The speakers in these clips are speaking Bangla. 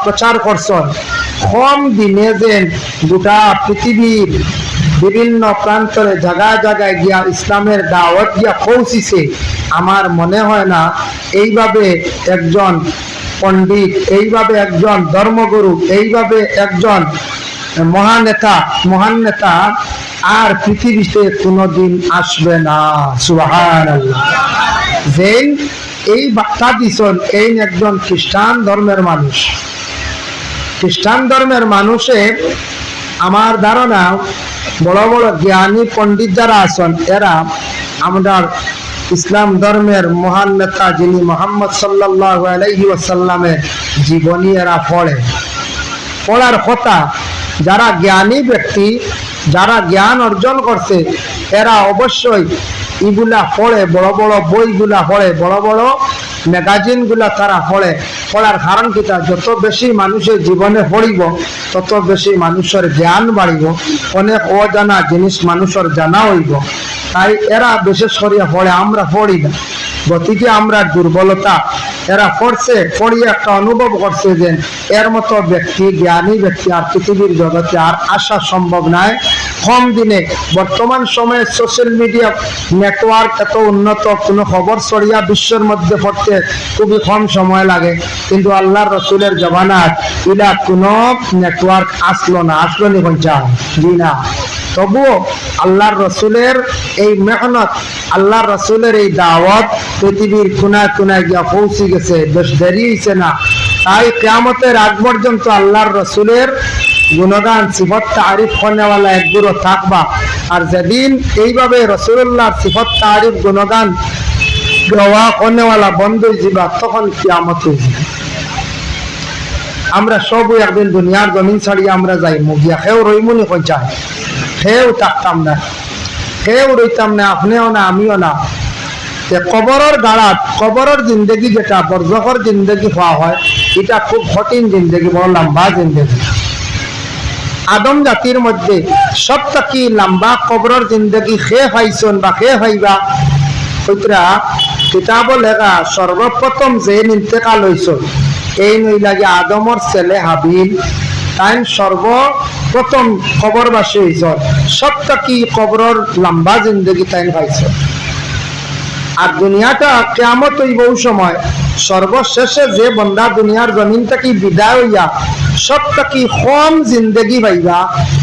প্রচার করছেন কম দিনে যেন গোটা পৃথিবীর বিভিন্ন প্রান্তরে জায়গায় জায়গায় গিয়া ইসলামের দাওয়াত গিয়া পৌঁছিছে আমার মনে হয় না এইভাবে একজন পণ্ডিত, এইভাবে একজন ধর্মগুরু, এইভাবে একজন মহান নেতা আর পৃথিবীতে কোনোদিন আসবে না। সুবহানাল্লাহ। যেন এই বার্তা দিছেন এই একজন খ্রিস্টান ধর্মের মানুষ। খ্রিস্টান ধর্মের মানুষে আমার ধারণা বড় বড় জ্ঞানী পণ্ডিত যারা আছেন এরা আমরা ইসলাম ধর্মের মহান নেতা যিনি মুহাম্মদ সাল্লাল্লাহু আলাইহি ওয়াসাল্লামের জীবনী এরা পড়ার কথা। যারা জ্ঞানী ব্যক্তি, যারা জ্ঞান অর্জন করছে এরা অবশ্যই এগুলা পড়ে, বড় বড় বইগুলা পড়ে, বড় বড় ম্যাগাজিনগুলা তারা পড়ার কারণ কিটা, যত বেশি মানুষের জীবনে পড়িব তত বেশি মানুষের জ্ঞান বাড়িব, অনেক অজানা জিনিস মানুষের জানা হইব। তাই এরা বিশেষ করিয়া পড়ে, আমরা পড়ি না। গতিকে আমরা দুর্বলতা, এরা পড়িয়ে একটা অনুভব করছে যে এর মতো ব্যক্তি, জ্ঞানী ব্যক্তি আর পৃথিবীর জগতে আর আসা সম্ভব নয়। কম দিনে বর্তমান সময়ে সোশ্যাল মিডিয়া নেটওয়ার্ক এত উন্নত, কোনো খবর ছড়িয়া বিশ্বের মধ্যে পড়তে খুবই কম সময় লাগে, কিন্তু আল্লাহর রসুলের জমানাত ইলা কোনো নেটওয়ার্ক আসলো নি পঞ্চায়েত জি না। তবুও আল্লাহর রসুলের এই মেহনত, আল্লাহর রসুলের এই দাওয়াত পৃথিবীর কোনায় কোনায় গিয়া পৌঁছে গেছে, বেশ দেরি হয়েছে না। তাই কিয়ামতের আগ পর্যন্ত আল্লাহর রসুলের গুণগান সিফত তারিফ করনেওয়ালা একগুলো থাকবা। আর যেদিন এইভাবে রসুল্লাহর সিফত তারিফ গুণগান গাওয়া করনেওয়ালা বন্ধ হয়ে যাবা তখন কিয়ামত হয়ে যাবে। আমরা সবই একদিন দুনিয়ার জমিন ছাড়িয়ে আমরা যাই মুগিয়া, কেউ রইমুনি পঞ্চায়, কেউ থাকতাম না, কেউ রইতাম না, আপনিও না আমিও না। কবরের গাড়াত, কবরের জিন্দগি যেটা বরজখর জিন্দগি হওয়া হয়, এটা খুব কঠিন জিন্দগি, বড় লম্বা জিন্দগি। আদম জাতির মধ্যে সব থেকে লম্বা কবরের জিন্দগি খেয়ে পাইছেন বা খেয়ে পাইবা ওইটা কিতাব লেখা। সর্বপ্রথম যে ইন্তেকাল হয়েছে এই নই লাগে আদমর ছেলে হাবিল, তাই সর্বপ্রথম কবরবাসী হয়েছ। সব থেকে কবরের লম্বা জিন্দগি তাই পাইছে। আর দুনিয়াটা কিয়ামত হইব ওই সময় সর্বশেষে যে বন্দা দুনিয়ার জমিন থেকে বিদায় হইয়া সব থেকে কম জিন্দগি পাইবা,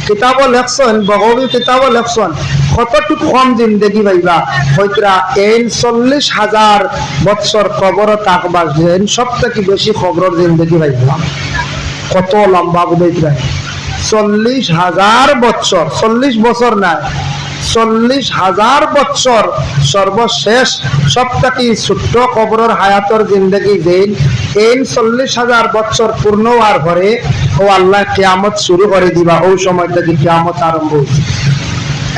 কিতাব লেখছেন, বগবী কিতাব লেখছেন কতটুকু কম জিন্দগি পাইবা, হয়তরা এই 40,000 বৎসর কবর থাকবা, সব থেকে বেশি কবরের জিন্দগি পাইবা। কত লম্বা বুঝাইতে 40,000 বৎসর, 40 বছর না, 40,000 বৎসর সর্বশেষ সব থেকে ছোট্ট কবরের হায়াতর জিন্দগি দেন। এই 40,000 বৎসর পূর্ণ হওয়ার পরে ও আল্লাহ কিয়ামত শুরু করে দিবা। ওই সময় থেকে কিয়ামত আরম্ভ হয়েছে।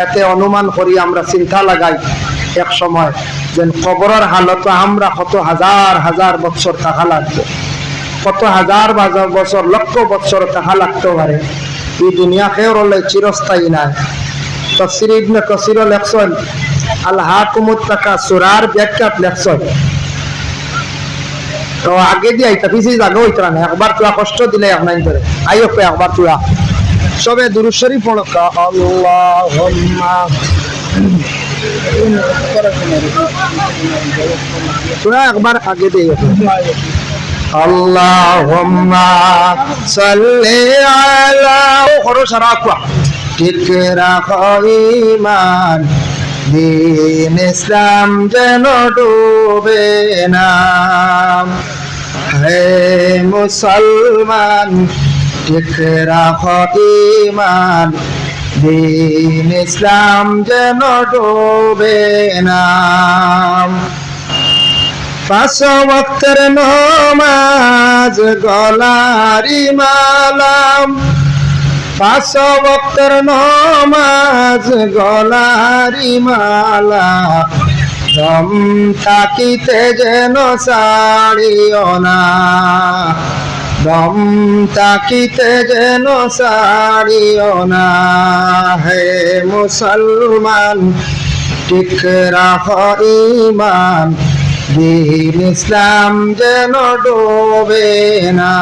এতে অনুমান করি আমরা চিন্তা লাগাই এক সময় যে কবরের হালত আমরা কত হাজার হাজার বৎসর থাকা লাগবে, কত হাজার বছর, লক্ষ বৎসর থাকা লাগতে পারে। এই দুনিয়া খেয়ে রলে চিরস্থায়ী নাই। তাফসীর ইবনে কাসীর লেখছেন আল হাকুমুত তাকাসুরার ব্যাখ্যাত লেখছেন। তো আগে দিয়ে আইতা পিছিয়ে জায়গা হইতো না, একবার তোরা কষ্ট দিলে আপনার করে আইও একবার তোরা সবে দুরূদ শরীফ পড়ো। আল্লাহুম্মা তোরা একবার আগে দিয়ে আল্লাহুম্মা সাল্লি আলা খরসারাকুয়া ঠিক রাখো ঈমান, দিন ইসলাম যেন ডুবে না। হে মুসলমান ঠিক রাখো ঈমান, দিন ইসলাম যেন ডুবে না। 5 ওয়াক্তের নামাজ গলারি মালাম, 5 ওয়াক্তের নামাজ গলারি মালা, দম থাকিতে যেন ছাড়িও না, দম থাকিতে যেন ছাড়িও না। হে মুসলমান ঠিক রাখো ঈমান, দিন ইসলাম যেন ডোবে না।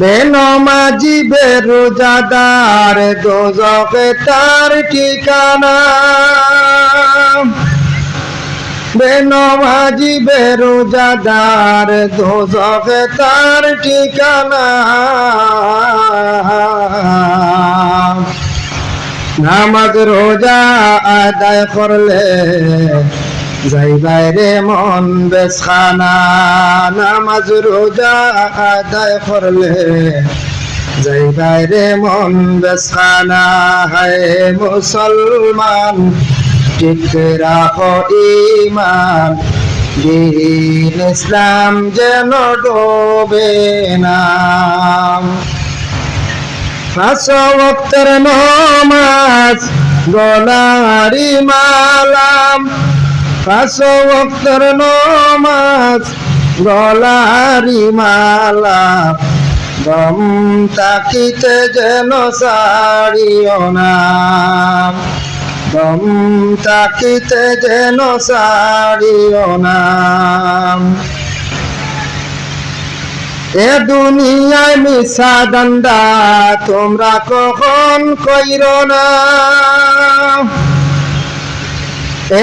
বেনমাজি বেরোজাদার দোজখে তার ঠিকানা, বেনমাজি বেরোজাদার দোজখে তার ঠিকানা। নামাজ রোজা আদায় করলে যাইবাই রে মন বেশখানা, নামাজ রোজা আদায় করলে যাইবাই রে মন বেশখানা। হায় মুসলমান ঠিক রাখো ঈমান, দিন ইসলাম যেন ডোবে না। পাঁচ ওয়াক্তের নামাজ গলারি মালাম, পাঁচ ওয়াক্তের নামাজ গলারি মালা। দম তাকিতে যেন ছাড়িও না, দম তাকিতে যেন ছাড়িও না। এ দুনিয়ায় মিশা দান্দা তোমরা কখন কইরো না,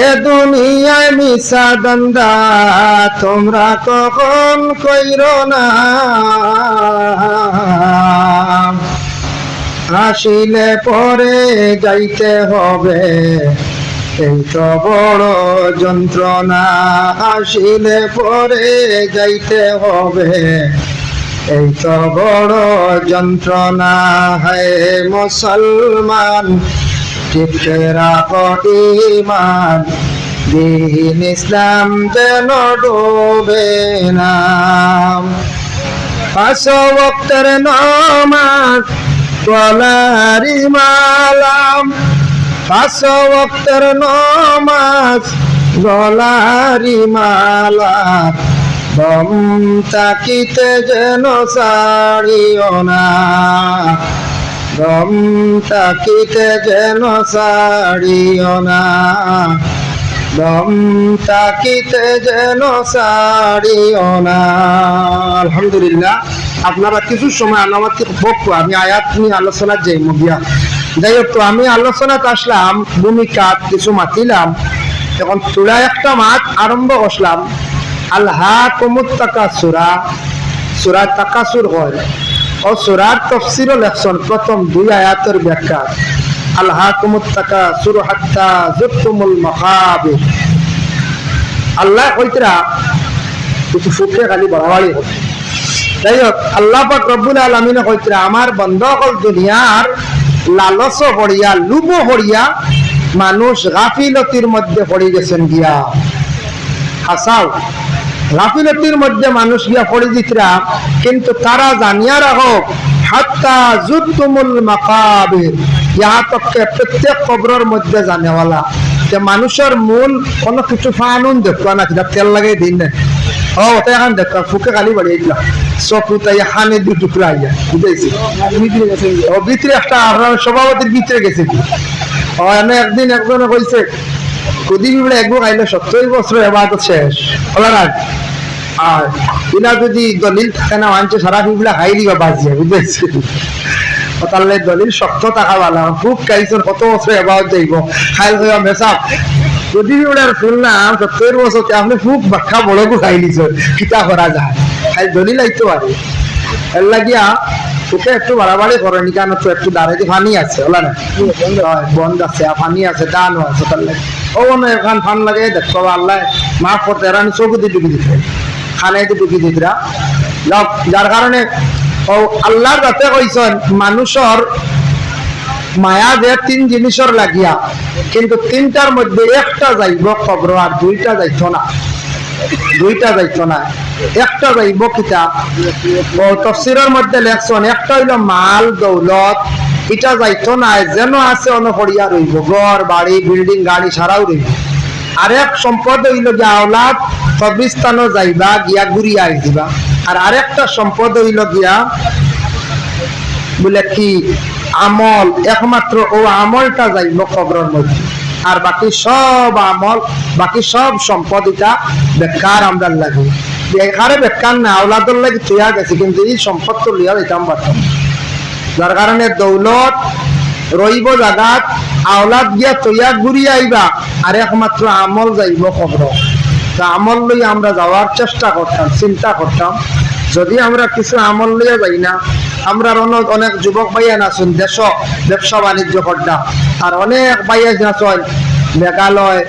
এ দুনিয়ায় মিশা দান্দা তোমরা কখন কইরো না। আসিলে পরে যাইতে হবে এই তো বড় যন্ত্রণা, আসিলে পরে যাইতে হবে এই তো বড় যন্ত্রণা। হে মুসলমান ঠিক রাখো ঈমান, দিন ইসলাম যেন ডোবে না। পাঁচ ওয়াক্তের নামাজ গলারি মালাম, পাঁচ ওয়াক্তের নামাজ গলারি মালা। দম তাকিতে যেন ছাড়িও না, দম তাকিতে যেন ছাড়িও না, দম তাকিতে যেন ছাড়িও না। আলহামদুলিল্লাহ, আপনারা কিছু সময় আনামাতি বকু আমি আয়াত নিয়ে আলোচনা যাই মুগিয়া। যাই হোক, তো আমি আলোচনাতে আসলাম, ভূমিকা কিছু মাতিলাম, এখন চূড়া একটা মাত আরম্ভ করলাম। আলহাকুমুত তাকাসুরা, সূরা তাকাসুর হয় ও সূরার তাফসীর ও লেখছেন প্রথম দুই আয়াতের ব্যাখ্যা। আলহাকুমুত তাকাসুর হাত্তা যুরতুমুল মাকাবির। আল্লাহ কইতরা কিছু ফুকে খালি বাড়াবাড়ি হয়। যাই হোক, আল্লাহ পাক রব্বুল আলামিন কইতরা আমার বন্ধকল দুনিয়ার লালস পড়িয়া লুভ পড়িয়া মানুষ গাফিলতির মধ্যে পড়ে গেছেন গিয়া। হাসাও, গাফিলতির মধ্যে মানুষ গিয়া পড়ে দিতরা, কিন্তু তারা জানিয়া রাখো হাত্তা যুরতুমুল মাকাবির, ইহা তককে প্রত্যেক কবরের মধ্যে জানেওয়ালা যে মানুষের মূল কোনো কিছু ফানুন দেখবা না, কিনা তেল লাগাই দিন না। ও ওটা এখন দেখো ফুকে খালি বাড়িয়েছিলাম চকুতাই হানে দু টুকরা আইয়া বুঝেছি ও ভিতরে একটা আপনার সভাপতির ভিতরে গেছে কি। ও এনে একদিন একজনে কইছে কুদি বিবলে একবার আইলে 70 বছর এবাদত শেষ হলো না। আর ইনা যদি দলিল থাকে না মানছে সারা বিবলা খাই দিবা বাজিয়া বুঝেছি। তাহলে দলিল শক্ত থাকা ভালো, খুব কাইছর কত বছর এবাদত যাইব খাইল হইয়া মেসাব যদি বিবলার শুনলাম 70 বছর আপনি খুব বাক্কা বড়কু খাই দিছ কিতা করা যায়, খাই দলিল আইতে পারে। এর লাগিয়া তোকে একটু বাড়াবাড়ি করে নি, কেন তো একটু দাঁড়াইতে পানি আছে হলো না, বন্ধ আছে পানি আছে দানও আছে, তাহলে ও না এখান ফান লাগে দেখো আল্লাহ মাফ করতে এরানি চোখে দিয়ে ডুবি দিতে খানে দিয়ে ডুবি দিতরা। যার কারণে ও আল্লাহর কাছে কইছেন মানুষের মায়া যে তিন জিনিসের লাগিয়া, কিন্তু তিনটার মধ্যে একটা যাইব কবর আর দুইটা যাইত না, দুইটা যাইত না, একটা যাইব কিতা ও তাফসীরের মধ্যে লেখছেন একটা হইল মাল দৌলত, এটা যাইত না যেন আছে অনপড়িয়া রইব, ঘর বাড়ি বিল্ডিং গাড়ি সারাও রইব। আরেক সম্পদ হইল গিয়া আওলাদ, কবরস্থানও যাইবা গিয়া ঘুরিয়া আইবা। আর আরেকটা সম্পদ হইল গিয়া বলে কি আমল, একমাত্র ও আমলটা যাইব কবরের মধ্যে। আর বাকি সব আমল, বাকি সব সম্পদ এটা বেকার আমরা লাগে। এখানে বেকার না, আওলাদর লাগে তৈয়া গেছে, কিন্তু এই সম্পদ তো লিয়া দিতাম পারতাম। যার কারণে দৌলত রইব জাগাত, আওলাদ গিয়া তৈয়া ঘুরিয়া আইবা, আর একমাত্র আমল যাইব খবর। তা আমল লই আমরা যাওয়ার চেষ্টা করতাম, চিন্তা করতাম। যদি আমরা কিছু আমল লইয়া যাই না, আমরা অনেক যুবক ভাইয়ান আছেন দেশ ব্যবসা বাণিজ্য করতাম, আর অনেক ভাইয়ান আছেন মেঘালয়,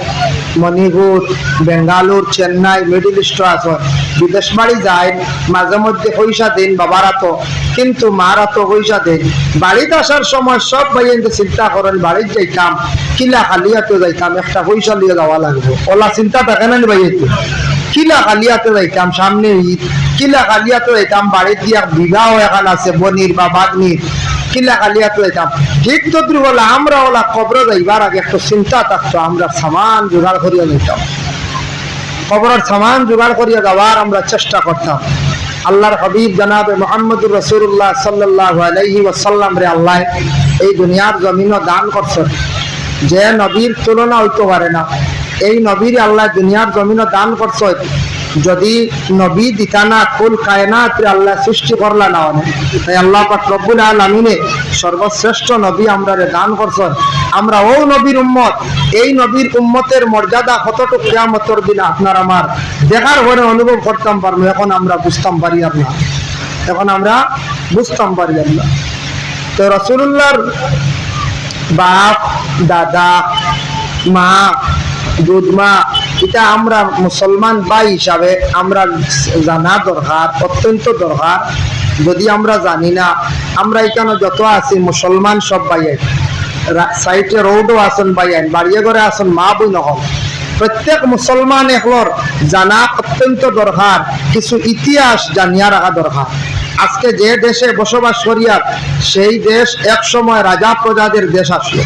মণিপুর, বেঙ্গালুর, চেন্নাই, মিডিল ইস্ট আছেন, বিদেশ বাড়ি যায়, মাঝে মধ্যে পয়সা দিন বাবারা তো, কিন্তু মারা তো পয়সা দেন। বাড়িতে আসার সময় সব ভাইয়ান চিন্তা করেন বাড়িতে যাইতাম, কিলা খালিয়াতে যাইতাম, একটা পয়সা লিয়ে যাওয়া লাগবে। ওলা চিন্তা থাকে না ভাইয়াতে, কিলা কালিয়াতে যাইতাম, সামনে ঈদ, কিলা কালিয়াতে যাইতাম, বাড়ির দিয়া বিবাহ এখন আছে বনির বা বাগনির, কিলা কালিয়াতে যাইতাম। ঠিক তদ্রুপ বলে আমরা ওলা কবর যাইবার আগে একটা চিন্তা থাকতো, আমরা সামান জোগাড় করিয়া যাইতাম, কবরের সামান জোগাড় করিয়া যাওয়ার আমরা চেষ্টা করতাম। আল্লাহর হাবিব জনাবে মুহাম্মদুর রাসূলুল্লাহ সাল্লাল্লাহু আলাইহি ওয়াসাল্লাম রে আল্লাহ এই দুনিয়ার জমিনও দান করছেন, যে নবীর তুলনা হইতে পারে না। এই নবীর আল্লাহ দুনিয়ার জমিনও দান করছে। যদি নবী দিতা না, কুল কায়নাত আল্লাহ সৃষ্টি করলা না, তাই আল্লাহ পাক রব্বুল আলামিনে সর্বশ্রেষ্ঠ নবী আমরা দান করছেন। আমরা ও নবীর উম্মত, এই নবীর উম্মতের মর্যাদা কতটুকু কিয়ামতের দিন আপনার আমার দেখার পরে অনুভব করতাম পারবো। এখন আমরা বুঝতাম পারি না, এখন আমরা বুঝতাম পারি না। তো রাসূলুল্লাহর বাপ, দাদা, মা, দুধমা, এটা আমরা মুসলমান ভাই হিসাবে আমরা জানা দরকার, অত্যন্ত দরকার। যদি আমরা জানি না, আমরা এখানে যত আছি মুসলমান সব ভাইয়ের, সাইটে রোডও আছেন ভাইয়ের, বাড়িয়ে ঘরে আছেন মা বই নহল, প্রত্যেক মুসলমান একলর জানা অত্যন্ত দরকার, কিছু ইতিহাস জানিয়া রাখা দরকার। আজকে যে দেশে বসবাস করিয়া, সেই দেশ এক সময় রাজা প্রজাদের দেশ আসলো,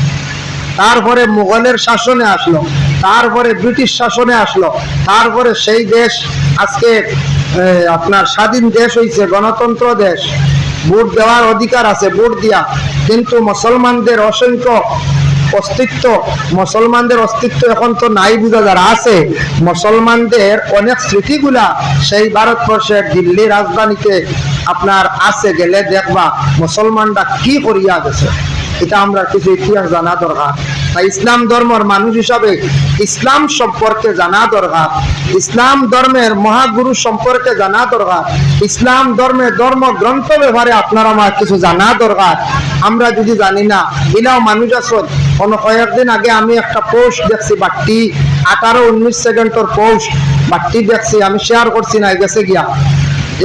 তারপরে মুঘলের শাসনে আসলো, তারপরে ব্রিটিশ শাসনে আসলো, তারপরে সেই দেশ আজকে আপনার স্বাধীন দেশ হয়েছে, গণতন্ত্র দেশ, ভোট দেওয়ার অধিকার আছে, ভোট দিয়া। কিন্তু মুসলমানদের অসংখ্য অস্তিত্ব, মুসলমানদের অস্তিত্ব এখন তো নাই বুঝা, যারা আছে মুসলমানদের অনেক স্মৃতিগুলা সেই ভারতবর্ষের দিল্লি রাজধানীতে আপনার আছে, গেলে দেখবা মুসলমানরা কি করিয়া গেছে। এটা আমরা কিছু ইতিহাস জানা দরকার। তাই ইসলাম ধর্মের মানুষ হিসাবে ইসলাম সম্পর্কে জানা দরকার, ইসলাম ধর্মের মহাগুরু সম্পর্কে জানা দরকার, ইসলাম ধর্মের ধর্মগ্রন্থ ব্যাপারে আপনার আমার কিছু জানা দরকার। আমরা যদি জানি না, এলাও মানুষ আসল। কয়েকদিন আগে আমি একটা পোস্ট দেখছি, বাট্টি 18-19 সেকেন্ডের পোস্ট, বাট্টি দেখছি, আমি শেয়ার করছি না, গেছে গিয়া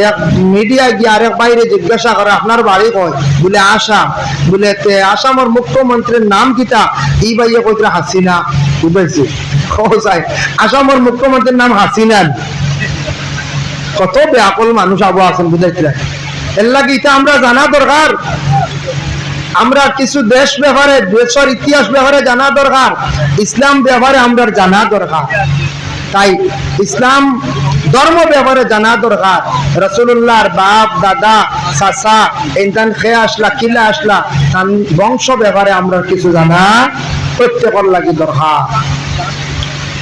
এক মিডিয়া গিয়ে আরেক বাইরে জিজ্ঞাসা করে আপনার বাড়ি কয়, বলে আসাম, বলে আসামের মুখ্যমন্ত্রীর নাম কিতা, এই বাইয়ে কইরা হাসিনা, বুঝেছি আসামের মুখ্যমন্ত্রীর নাম হাসিনা। কত ব্যাকুল মানুষ আবু আছেন, বুঝাইছিলেন। এর লাগে এটা আমরা জানা দরকার। আমরা কিছু দেশ ব্যাপারে, দেশের ইতিহাস ব্যাপারে জানা দরকার, ইসলাম ব্যাপারে আমরা জানা দরকার। তাই ইসলাম ধর্ম ব্যাপারে জানা দরকার। রাসূলুল্লাহর বাপ, দাদা, চাচা, ইনসান খেয়ে আসলা, কিলা আসলা, বংশ ব্যাপারে আমরা কিছু জানা প্রত্যেকের লাগি দরকার।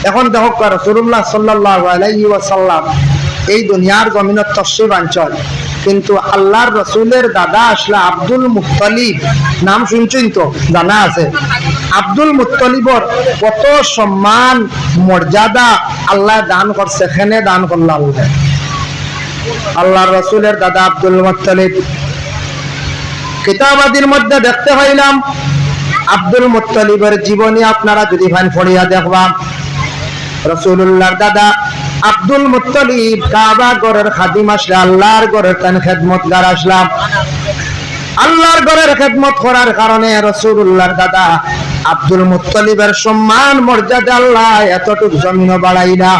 এখন দেখো রাসূলুল্লাহ সাল্লাল্লাহু আলাইহি ওয়াসাল্লাম এই দুনিয়ার জমিনের তশরিফ আনছেন, কিন্তু আল্লাহর রসুলের দাদা আসলা আব্দুল মুত্তালিব, নাম শুনছেন তো, জানা আছে। আব্দুল মুত্তালিবর কত সম্মান মর্যাদা আল্লাহ দান করছে, এখানে দান করল আল্লাহ। আল্লাহর রসুলের দাদা আব্দুল মুত্তালিব, কিতাবাদির মধ্যে দেখতে পাইলাম আব্দুল মুত্তালিবের জীবনী আপনারা যদি ভান পড়িয়া দেখবা, রাসূলুল্লাহর দাদা আব্দুল মুত্তালিব কাবা ঘরের খাদিম আসলে, আল্লাহর ঘরের তান খেদমতগার আসলাম। আল্লাহর ঘরের খেদমত করার কারণে রাসূলুল্লাহর দাদা আব্দুল মুত্তালিবের সম্মান মর্যাদা আল্লাহ এতটুকু জমিনও বাড়াইলা।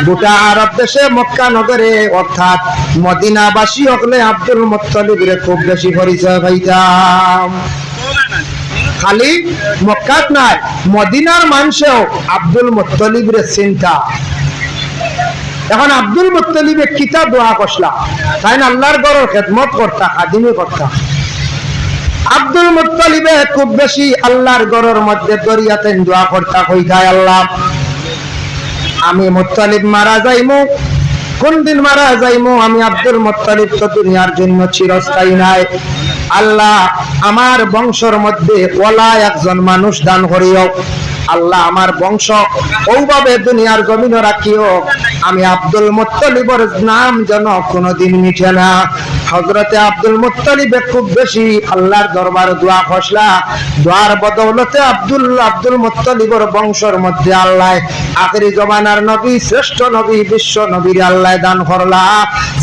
গোটা আরব দেশে মক্কা নগরে অর্থাৎ মদিনাবাসী হলে আব্দুল মুত্তালিবের খুব বেশি পরিচয় পাইতাম। খালি মক্কাত নাই, মদিনার মানুষেও আব্দুল মুত্তালিবের চিন্তা। এখন আব্দুল মুত্তালিবে কিতা দোয়া করলা, তাই না আল্লাহর ঘরের খেদমত করতা, খাদিমি করতা। আব্দুল মুত্তালিবে খুব বেশি আল্লাহর ঘরের মধ্যে দরিয়াতে দোয়া করতা কইতায়, আল্লাহ আমি মুত্তালিব মারা যাইমু, কোন দিন মারা যাইমু, আমি আব্দুল মুত্তালিব তো দুনিয়ার জন্য চিরস্থায়ী নাই, আল্লাহ আমার বংশের মধ্যে ওলা একজন মানুষ দান করিও, আল্লাহ আমার বংশ ওইভাবে দুনিয়ার জমিনে রাখিও, আমি আব্দুল মুত্তালিবের নাম যেন কোনোদিন মিটে না। হযরতে আব্দুল মুত্তালিবে খুব বেশি আল্লাহর দরবারে দোয়া করলা, দোয়ার বদৌলতে আব্দুল মুত্তালিবের বংশের মধ্যে আল্লাহ আখিরি জমানার নবী, শ্রেষ্ঠ নবী, বিশ্ব নবীর আল্লাহ দান করলা,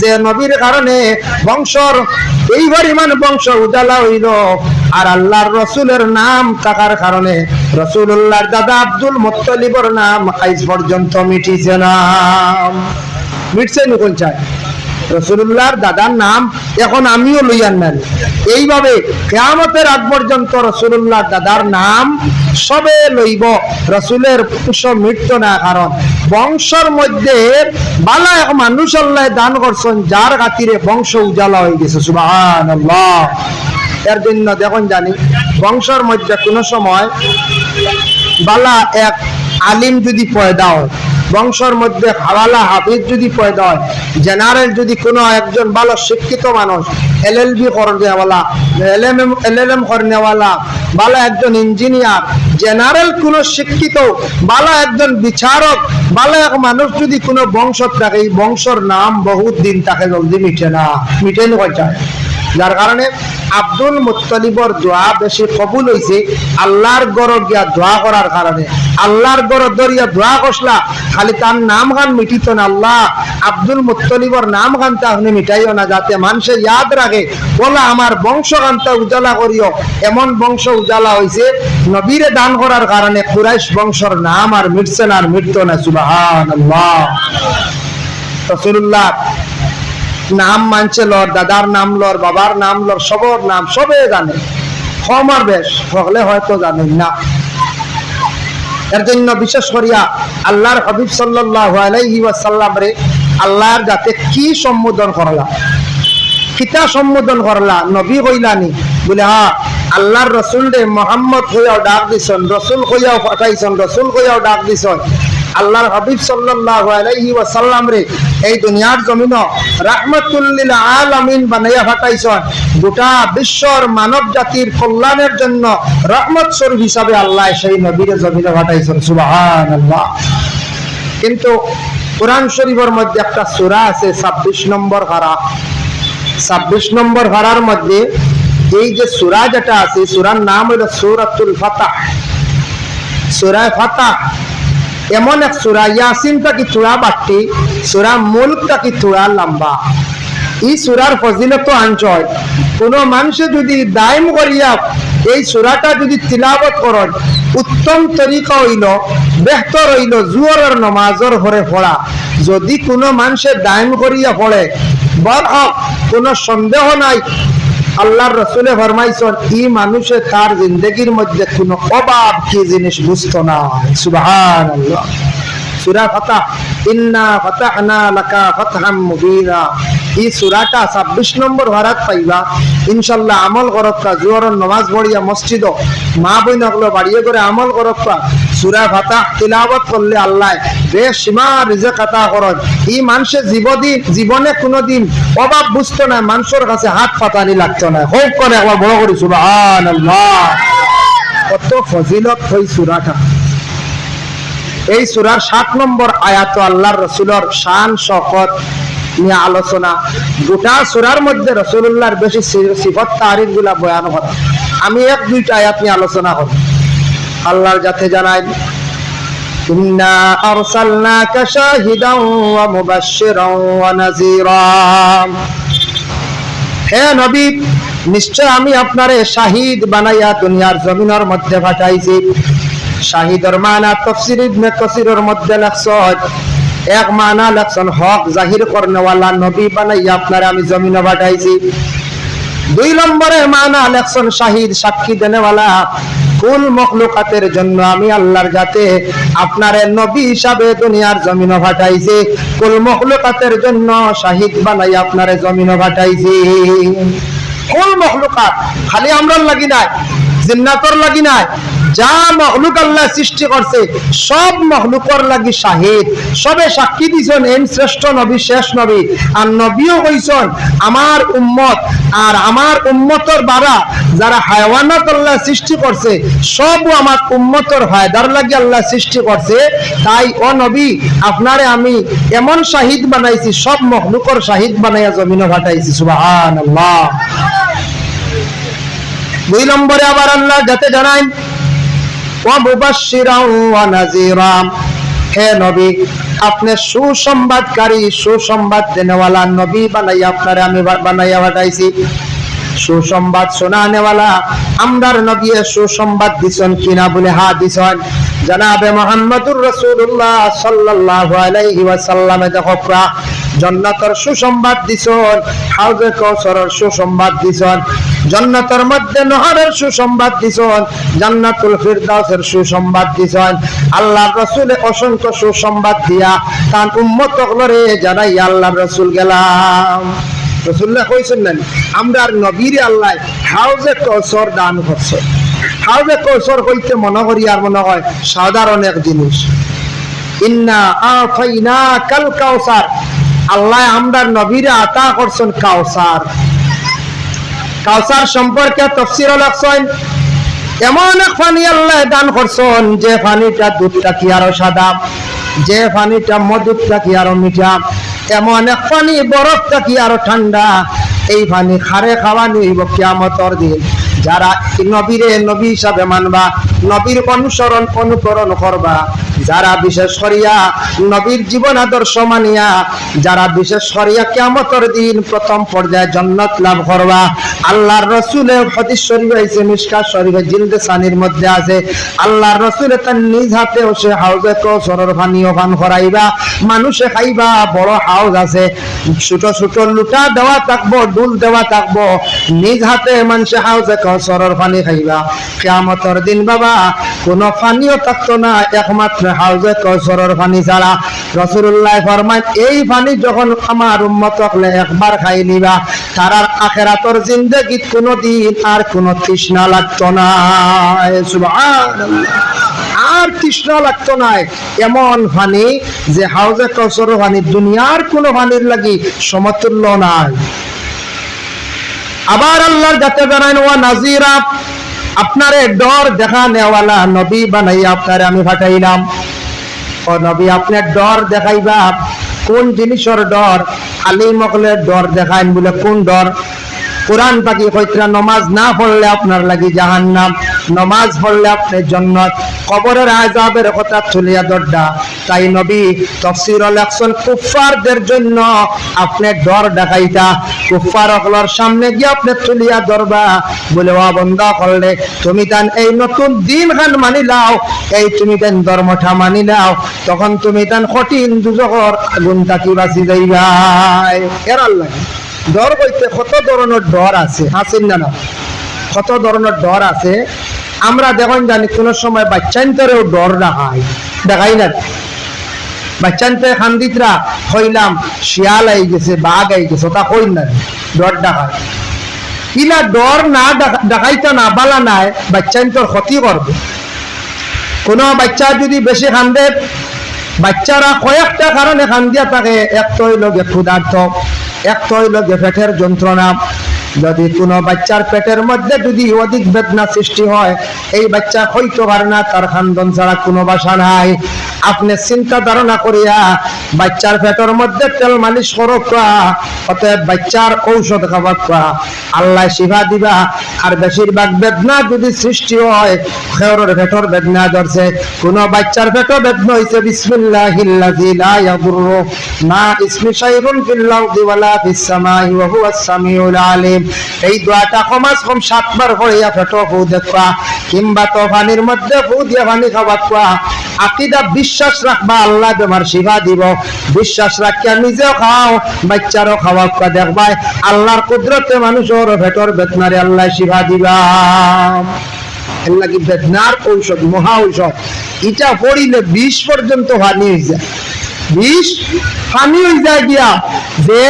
যে নবীর কারণে বংশর এইবার ইমান বংশ উজালা হইল, আর আল্লাহর রসুলের নাম থাকার কারণে রসুল্লাহর দাদা আব্দুল মুত্তালিবের নাম আজ পর্যন্ত মিটিছে না। মিটছে নি কোন চাই রসুল্লাহর দাদার নাম এখন আমিও লইয়ান নেন। এইভাবে কিয়ামতের আগ পর্যন্ত রসুল্লাহর দাদার নাম সবে লইব, রসুলের বংশ মৃত্যু না, কারণ বংশের মধ্যে বালা এক মানুষ আল্লাহ দান করছেন যার খাতিরে বংশ উজালা হয়ে গেছে। সুবহানাল্লাহ। এর জন্য দেখুন জানি বংশের মধ্যে কোনো সময় বালা এক আলিম যদি পয়দা হয়, বংশের মধ্যে হাওয়ালা হাফিজ যদি পয়দা হয়, জেনারেল যদি কোনো একজন ভালো শিক্ষিত মানুষ এলএলবি করনেওয়ালা, এলএলএম করনেওয়ালা, ভালো একজন ইঞ্জিনিয়ার, জেনারেল কোনো শিক্ষিত ভালো একজন বিচারক, ভালো এক মানুষ যদি কোনো বংশ থাকে, এই বংশর নাম বহুত দিন তাকে জলদি মিটে না, মিটেন যায়। যার কারণে আব্দুল মুত্তালিবর দোয়া বেশি কবুল হয়েছে আল্লাহর গড় গিয়া দোয়া করার কারণে। আল্লাহর গড় দরিয়া দোয়া করলা, খালি তার নাম গান মিটিত না, আল্লাহ আব্দুল মুত্তালিবর নাম গানটা আপনি মিটাইও না, যাতে মানুষে ইয়াদ রাখে, বলা আমার বংশ গানটা উজালা করিও। এমন বংশ উজালা হয়েছে নবীরে দান করার কারণে, কুরাইশ বংশর নাম আর মিটছে না, আর মিটত না। সুবহানাল্লাহ। রাসূলুল্লাহ নাম মানছে লর, দাদার নাম লর, বাবার নাম লর, সবর নাম সবে জানে, ক্ষমার বেশ হলে হয়তো জানেন না। এর জন্য বিশেষ করিয়া আল্লাহর হাবিব সাল্লাল্লাহু আলাইহি ওয়াসাল্লাম রে আল্লাহর যাতে কি সম্বোধন করলা, কিতা সম্বোধন করলা, নবী কইলানি বলে হ্যাঁ আল্লাহর রসুল রে মোহাম্মদ হইয়াও ডাক দিছেন, রসুল হইয়াও পাঠাইছেন, রসুল হইয়াও ডাক দিছেন। আল্লাহর হাবিব সাল্লাল্লাহু আলাইহি ওয়াসাল্লাম রে এই দুনিয়ার জমিন রাহমাতুল লিল আলামিন বানাইয়া পাঠাইছেন, গোটা বিশ্বর মানব জাতির কল্যাণের জন্য রহমত স্বরূপ হিসাবে আল্লাহ সেই নবীর জমিনে পাঠাইছেন। সুবহানাল্লাহ। কিন্তু কোরআন শরীফের মধ্যে একটা সূরা আছে 26 নম্বর পারা, 26 নম্বর পারার মধ্যে এই যে সূরা যেটা আছে, সূরার নাম হলো সূরাতুল ফাতহ। সূরা ফাতহ এমন এক সূরা, ইয়াসিনটা কি থোড়া বাট্টি, সূরা মুলকটা কি থোড়া লম্বা। এই সূরার ফজিলত আনছয় কোন মানুষে যদি দায়ম করিয়া এই সূরাটা যদি তিলাওয়াত করেন, উত্তম তরিকা হইল, বেহতর হইল জোহরের নামাজের ঘরে পড়া। যদি কোনো মানুষে দায়ম করিয়া পড়ে বরহক, কোনো সন্দেহ নাই আল্লাহর রাসূলে ফরমাইছেন এই মানুষে তার জিন্দেগির মধ্যে কোনো অভাব কি জিনিস বুঝতো না। সুবহানাল্লাহ। সূরা ফাতহ, ইন্না ফাতাহনা লাকা ফাতহাম মুবিনা, এই সূরাটা 26 নম্বর পারাত পাইবা। ইনশাআল্লাহ আমল করবা, জোহরের নামাজ পড়িয়া মসজিদ মা বোনগুলো বাড়িয়ে করে আমল করবা। সূরা ফাতহ তিলাওয়াত করলে আল্লাহ বেশিমা রিজক আতা করেন। এই মানুষের জীবনে কোনোদিন অভাব বুঝতো না, মানুষের কাছে হাত পাতানি লাগতো না। হোক করে একবার বড় করি সুবহানাল্লাহ। কত ফজিলত হই সূরাটা। এই সূরার 7 নম্বর আয়াত আল্লাহর রাসূলের শান শওকত নিয়ে আলোচনা। গোটা সূরার মধ্যে রাসূলুল্লাহর বেশি সিফত তারিফ গুলা বয়ান করে। আমি 1-2টা আয়াত নিয়ে আলোচনা করব। আল্লাহর যাতে জানাই ইন্না আরসালনাকা শাহিদান ওয়া মুবাশশিরান ওয়া নাযীরা, হে নবী নিশ্চয় আমি আপনারে শাহিদ বানাইয়া দুনিয়ার জমিনের মধ্যে পাঠাইছি। শাহিদের মানা তাফসীর ইবনে কাসিরের মধ্যে লেখছেন, এক মানা লেখছেন হক জাহির করনেওয়ালা নবী বানাইয়া আপনারে আমি জমিনে পাঠাইছি। 2 নম্বরে মানা লেখছেন শাহিদ সাক্ষী দেনেওয়ালা, কুল মখলুকাতের জন্য আমি আল্লাহর যাতে আপনারে নবী হিসাবে দুনিয়ার জমিনে পাঠাইছি। কুল মখলুকাতের জন্য শাহিদ বানাইয়া আপনারে জমিনে পাঠাইছি। কুল মখলুকাত খালি আমরার লাগি নাই, জিন্নাতর লাগি নাই, যা মখলুক আল্লাহ সৃষ্টি করছে সব মখলুকর লাগি শাহিদ, সবে সাক্ষী দিছেন এন শ্রেষ্ঠ নবী, শেষ নবী। আর নবীও কইছেন আমার উম্মত আর আমার উম্মতর বারা যারা হায়াওয়ানাত আল্লাহ সৃষ্টি করছে সবও আমার উম্মতর ফায়দার লাগি আল্লাহ সৃষ্টি করছে। তাই ও নবী আপনারে আমি এমন শাহিদ বানাইছি, সব মখলুকর শাহিদ বানাইয়া জমিনে ফাটাইছি। সুবহানাল্লাহ। 2 নম্বরে আবার আল্লাহ যাতে জানাই ওয়া মুবাশশিরাও ওয়া নাযীরা, হে নবী আপনি সুসংবাদকারী, সুসংবাদ দেনেওয়ালা নবী বানাইয়া আপনারে আমি বানাইয়া পাঠাইছি। সুসংবাদ শোনানেওয়ালা আমরার নবী সুসংবাদ দিছেন কিনা বলে হা দিছেন। জনাবে মুহাম্মদুর রাসূলুল্লাহ সাল্লাল্লাহু আলাইহি ওয়াসাল্লাম দেখো জান্নাতের সুসংবাদ দিছেন, হাউজে কাউসারের সুসংবাদ দিছেন, জান্নাতের মধ্যে নহরের সুসংবাদ দিছেন, জান্নাতুল ফিরদাউসের সুসংবাদ দিছেন। আল্লাহর রাসূল অসংখ্য সুসংবাদ দিয়া তার উম্মতগুলোরে জানাই আল্লাহর রাসূল গেলাম। রাসূলুল্লাহ কইছেন না আমরার নবীরে আল্লাহ হাউজে কাউসার দান করছে। হাউজে কাউসার কইতে মনে করি আর মনে হয় সাধারণ এক জিনিস। ইন্না আতাইনাকাল কাউসার, আল্লাহ আমরার নবীরে আতা করছেন কাউসার। কাউসার সম্পর্কে তাফসীর লেখছেন এমন এক পানি আল্লাহ দান করছেন যে পানিটা দুধটা কি আরো সাদা, যে পানিটা মধুরটা কি আরো মিঠা, এমন এক পানি বরফটা কি আরো ঠান্ডা। এই পানি খারে খাওয়ানি হইব কিয়ামতের দিন। যারা নবীরে নবী হিসাবে মানবা, নবীর অনুসরণ অনুকরণ করবা, যারা বিশেষ করিয়া নবীর জীবন আদর্শ মানিয়া, যারা বিশেষ করিয়া কিয়ামতের দিন প্রথম পর্যায়ে জান্নাত লাভ করবা। আল্লাহর রাসূলের হাদিস শরীফ আছে, মিশকাত শরীফে জিলদে সানির মধ্যে আছে, আল্লাহর রাসূল তার নিজ হাতে সে হাউজে কাউসারের পানিও পান করাইবা, মানুষে খাইবা। বড় হাউজ আছে, ছোট ছোট লুটা দেওয়া থাকবো, ডুল দেওয়া থাকবো, নিজ হাতে মানুষে হাউজে কাউসারের পানি খাইবা। কিয়ামতের দিন বাবা কোনো পানিও থাকতো না একমাত্র হাউজে কাউসারের পানি ছাড়া। রাসূলুল্লাহ ফরমান এই পানি যখন আমার উম্মত হলে একবার খাই নিবা, তারার আখিরাতের জিন্দেগীত কোনোদিন আর কোনো তৃষ্ণা লাগতো না। সুবহানাল্লাহ। আর তৃষ্ণা লাগতো না এমন পানি যে হাউজে কাউসারের পানি দুনিয়ার কোনো পানির লাগি সমতুল্য নাই। আবার আল্লাহর যাতে জানান ওয়া নাযীরা, আপনারে ডর দেখা নেওয়ালা নবী বানাইয়া আপনারে আমি পাঠাইলাম। ও নবী আপনার ডর দেখাইবা, কোন জিনিসের ডর? আলী মকলের ডর দেখাইন বলে কোন ডর? কোরআন পাকি কইতরা নমাজ না পড়লে আপনার লাগি জাহান্নাম, নমাজ পড়লে আপনি জান্নাত, কবরের আযাবের কথা তুলিয়া দরডা। তাই নবী তাফসীর লেখছেন কুফফারদের জন্য আপনি ডর দেখাইতা, কুফফার হকলর সামনে গিয়ে আপনি তুলিয়া ধরবা বলে ওয়া বন্ধা করলে তুমি তান এই নতুন দিন খান মানি লাও, এই তুমি তান ধর্মটা মানি লাও, তখন তুমি তান কঠিন দুজখর আগুন তাকি বাঁচি যাইবা। এর আল্লাহ ডর কইতে কত ধরনের ডর আছে, আছেন না না? কত ধরনের ডর আছে। আমরা দেখুন জানি কোন সময় বাচ্চান্তরেও ডর দেখাই না। বাচ্চান্তে খান্দিতরা হইলাম শিয়াল আই গেছে, বাঘ আই গেছে, তা কই না ডর দেখায়। ইলা ডর না দেখাইতো না বালা নাই, বাচ্চান্তর ক্ষতি করবে। কোন বাচ্চা যদি বেশি খান্দে, বাচ্চারা কয়েকটা কারণে খান্দিয়া থাকে। এক তো হইল গে ক্ষুধার্ত, এক তো হইল গে পেটের যন্ত্রণা। যদি কোনো বাচ্চার পেটের মধ্যে যদি অধিক বেদনা সৃষ্টি হয়, এই বাচ্চা হইতে পারে না, তার খান্দন ছাড়া কোনো বাসা নাই। আপনি চিন্তা ধারণা করিয়া বাচ্চার পেটের মধ্যে তেল মালিশ করো, অতএব বাচ্চার ঔষধ খাবার, আল্লাহ শিফা দিবা। আর বেশিরভাগ বেদনা যদি সৃষ্টি হয় খেওরের পেটর বেদনা ধরছে, কোন বাচ্চার পেটর বেদনা হইছে বিসমিল্লাহিল্লাযী লা ইয়াদুররু মা ইসমি শাইউন ফিল আরদি ওয়ালা ফিস সামাই ওয়া হুয়াস সামিউল আলিম। এই দোয়াটা কমাস কম 7 বার করিয়া পেটো ফু দেখবা, কিংবা তো পানির মধ্যে ফু দিয়ে পানি খাওয়া। আকীদা বিশ্বাস রাখবা আল্লাহ তোমার শিফা দিব, বিশ্বাস রাখিয়া নিজেও খাও বাচ্চারও খাওয়া দেখবা আল্লাহর কুদরতে মানুষের পেটর বেদনারে আল্লাহ শিফা দিবা। এর লাগি বেদনার ঔষধ, মহা ঔষধ, এটা পড়িলে 20 পর্যন্ত পানি হয়ে যায়। 20 পানি হয়ে যায় গিয়া যে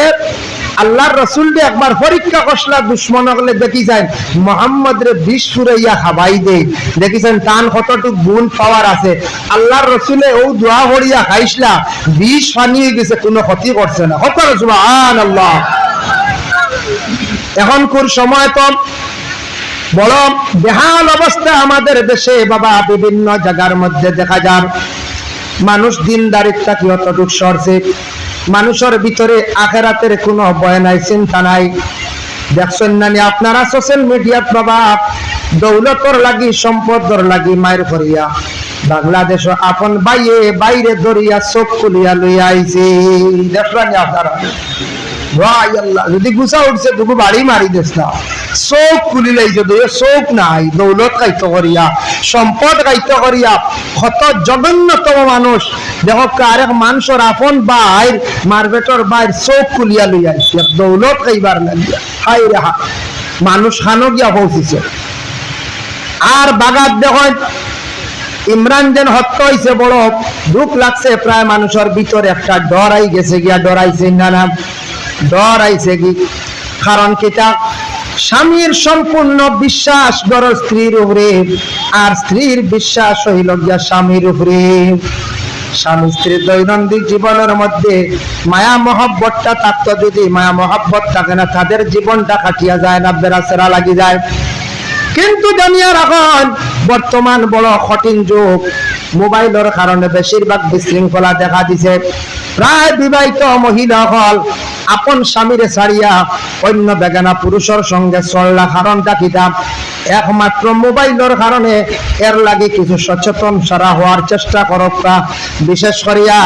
আল্লাহর রসুল একবার পরীক্ষা করছিলা দুশ্মন হলে দেখি যায় মোহাম্মদ রে বিষ ফুরাইয়া খাবাই দে, দেখিছেন টান কতটুক গুণ পাওয়ার আছে। আল্লাহর রসুলে ও দোয়া ভরিয়া খাইছিলা বিষ পানিয়ে গেছে, কোনো ক্ষতি করছে না। কত সুবহানাল্লাহ। এখন কোন সময় তো বড় বেহাল অবস্থা আমাদের দেশে বাবা, বিভিন্ন জায়গার মধ্যে দেখা যায় মানুষ দিনদারিত্ব কি অতটুক সরছে, মানুষের ভিতরে আখেরাতের কোনো ভয় নাই, চিন্তা নাই। দেখছেন না আপনারা সোশ্যাল মিডিয়াত বাবা দৌলতর লাগি সম্পদর লাগি মায়ের করিয়া বাংলাদেশ আপন বাইয়ে বাইরে ধরিয়া চোখ খুলিয়া লইয়া আইছে। দেখলেন আপনারা ভাই আল্লাহ যদি গুছা উঠছে তবু বাড়ি মারি দেশ না, চোখ খুলি লাইছে, চোখ নাই দৌলত কাইত করিয়া সম্পদ কাইত করিয়া কত জঘন্যতম মানুষ দেখো আরেক মানুষের আপন বাইর মারবেটর বাইর চোখ খুলিয়া লইয়া আইছে দৌলত খাইবার লাগিয়া। হাই রে হা মানুষ খানো গিয়া পৌঁছিছে। আর বাগাত দেখো ইমরান যেন হত্যা হয়েছে, বড় দুঃখ লাগছে। প্রায় মানুষের ভিতরে একটা ডর আই গেছে গিয়া, ডরাইছে না না ডর আইছে কি কারণ কিতা স্বামীর সম্পূর্ণ বিশ্বাস বড় স্ত্রীর উপরে, আর স্ত্রীর বিশ্বাস হইল গিয়া স্বামীর উপরে। স্বামী স্ত্রীর দৈনন্দিন জীবনের মধ্যে মায়া মহব্বতটা থাকতো, যদি মায়া মহব্বত থাকে না তাদের জীবনটা কাটিয়া যায় না, বেড়াচেরা লাগি যায়। কিন্তু দুনিয়ার এখন বর্তমান বড় কঠিন যুগ, মোবাইলের কারণে বেশিরভাগ বিশৃঙ্খলা দেখা দিছে। প্রায় বিবাহিত মহিলা হল আপন স্বামীরে ছাড়িয়া অন্য বেগানা পুরুষের সঙ্গে চললা, কারণটা কিতা একমাত্র মোবাইলের কারণে। এর লাগে কিছু সচেতন সারা হওয়ার চেষ্টা করবা, বিশেষ করিয়া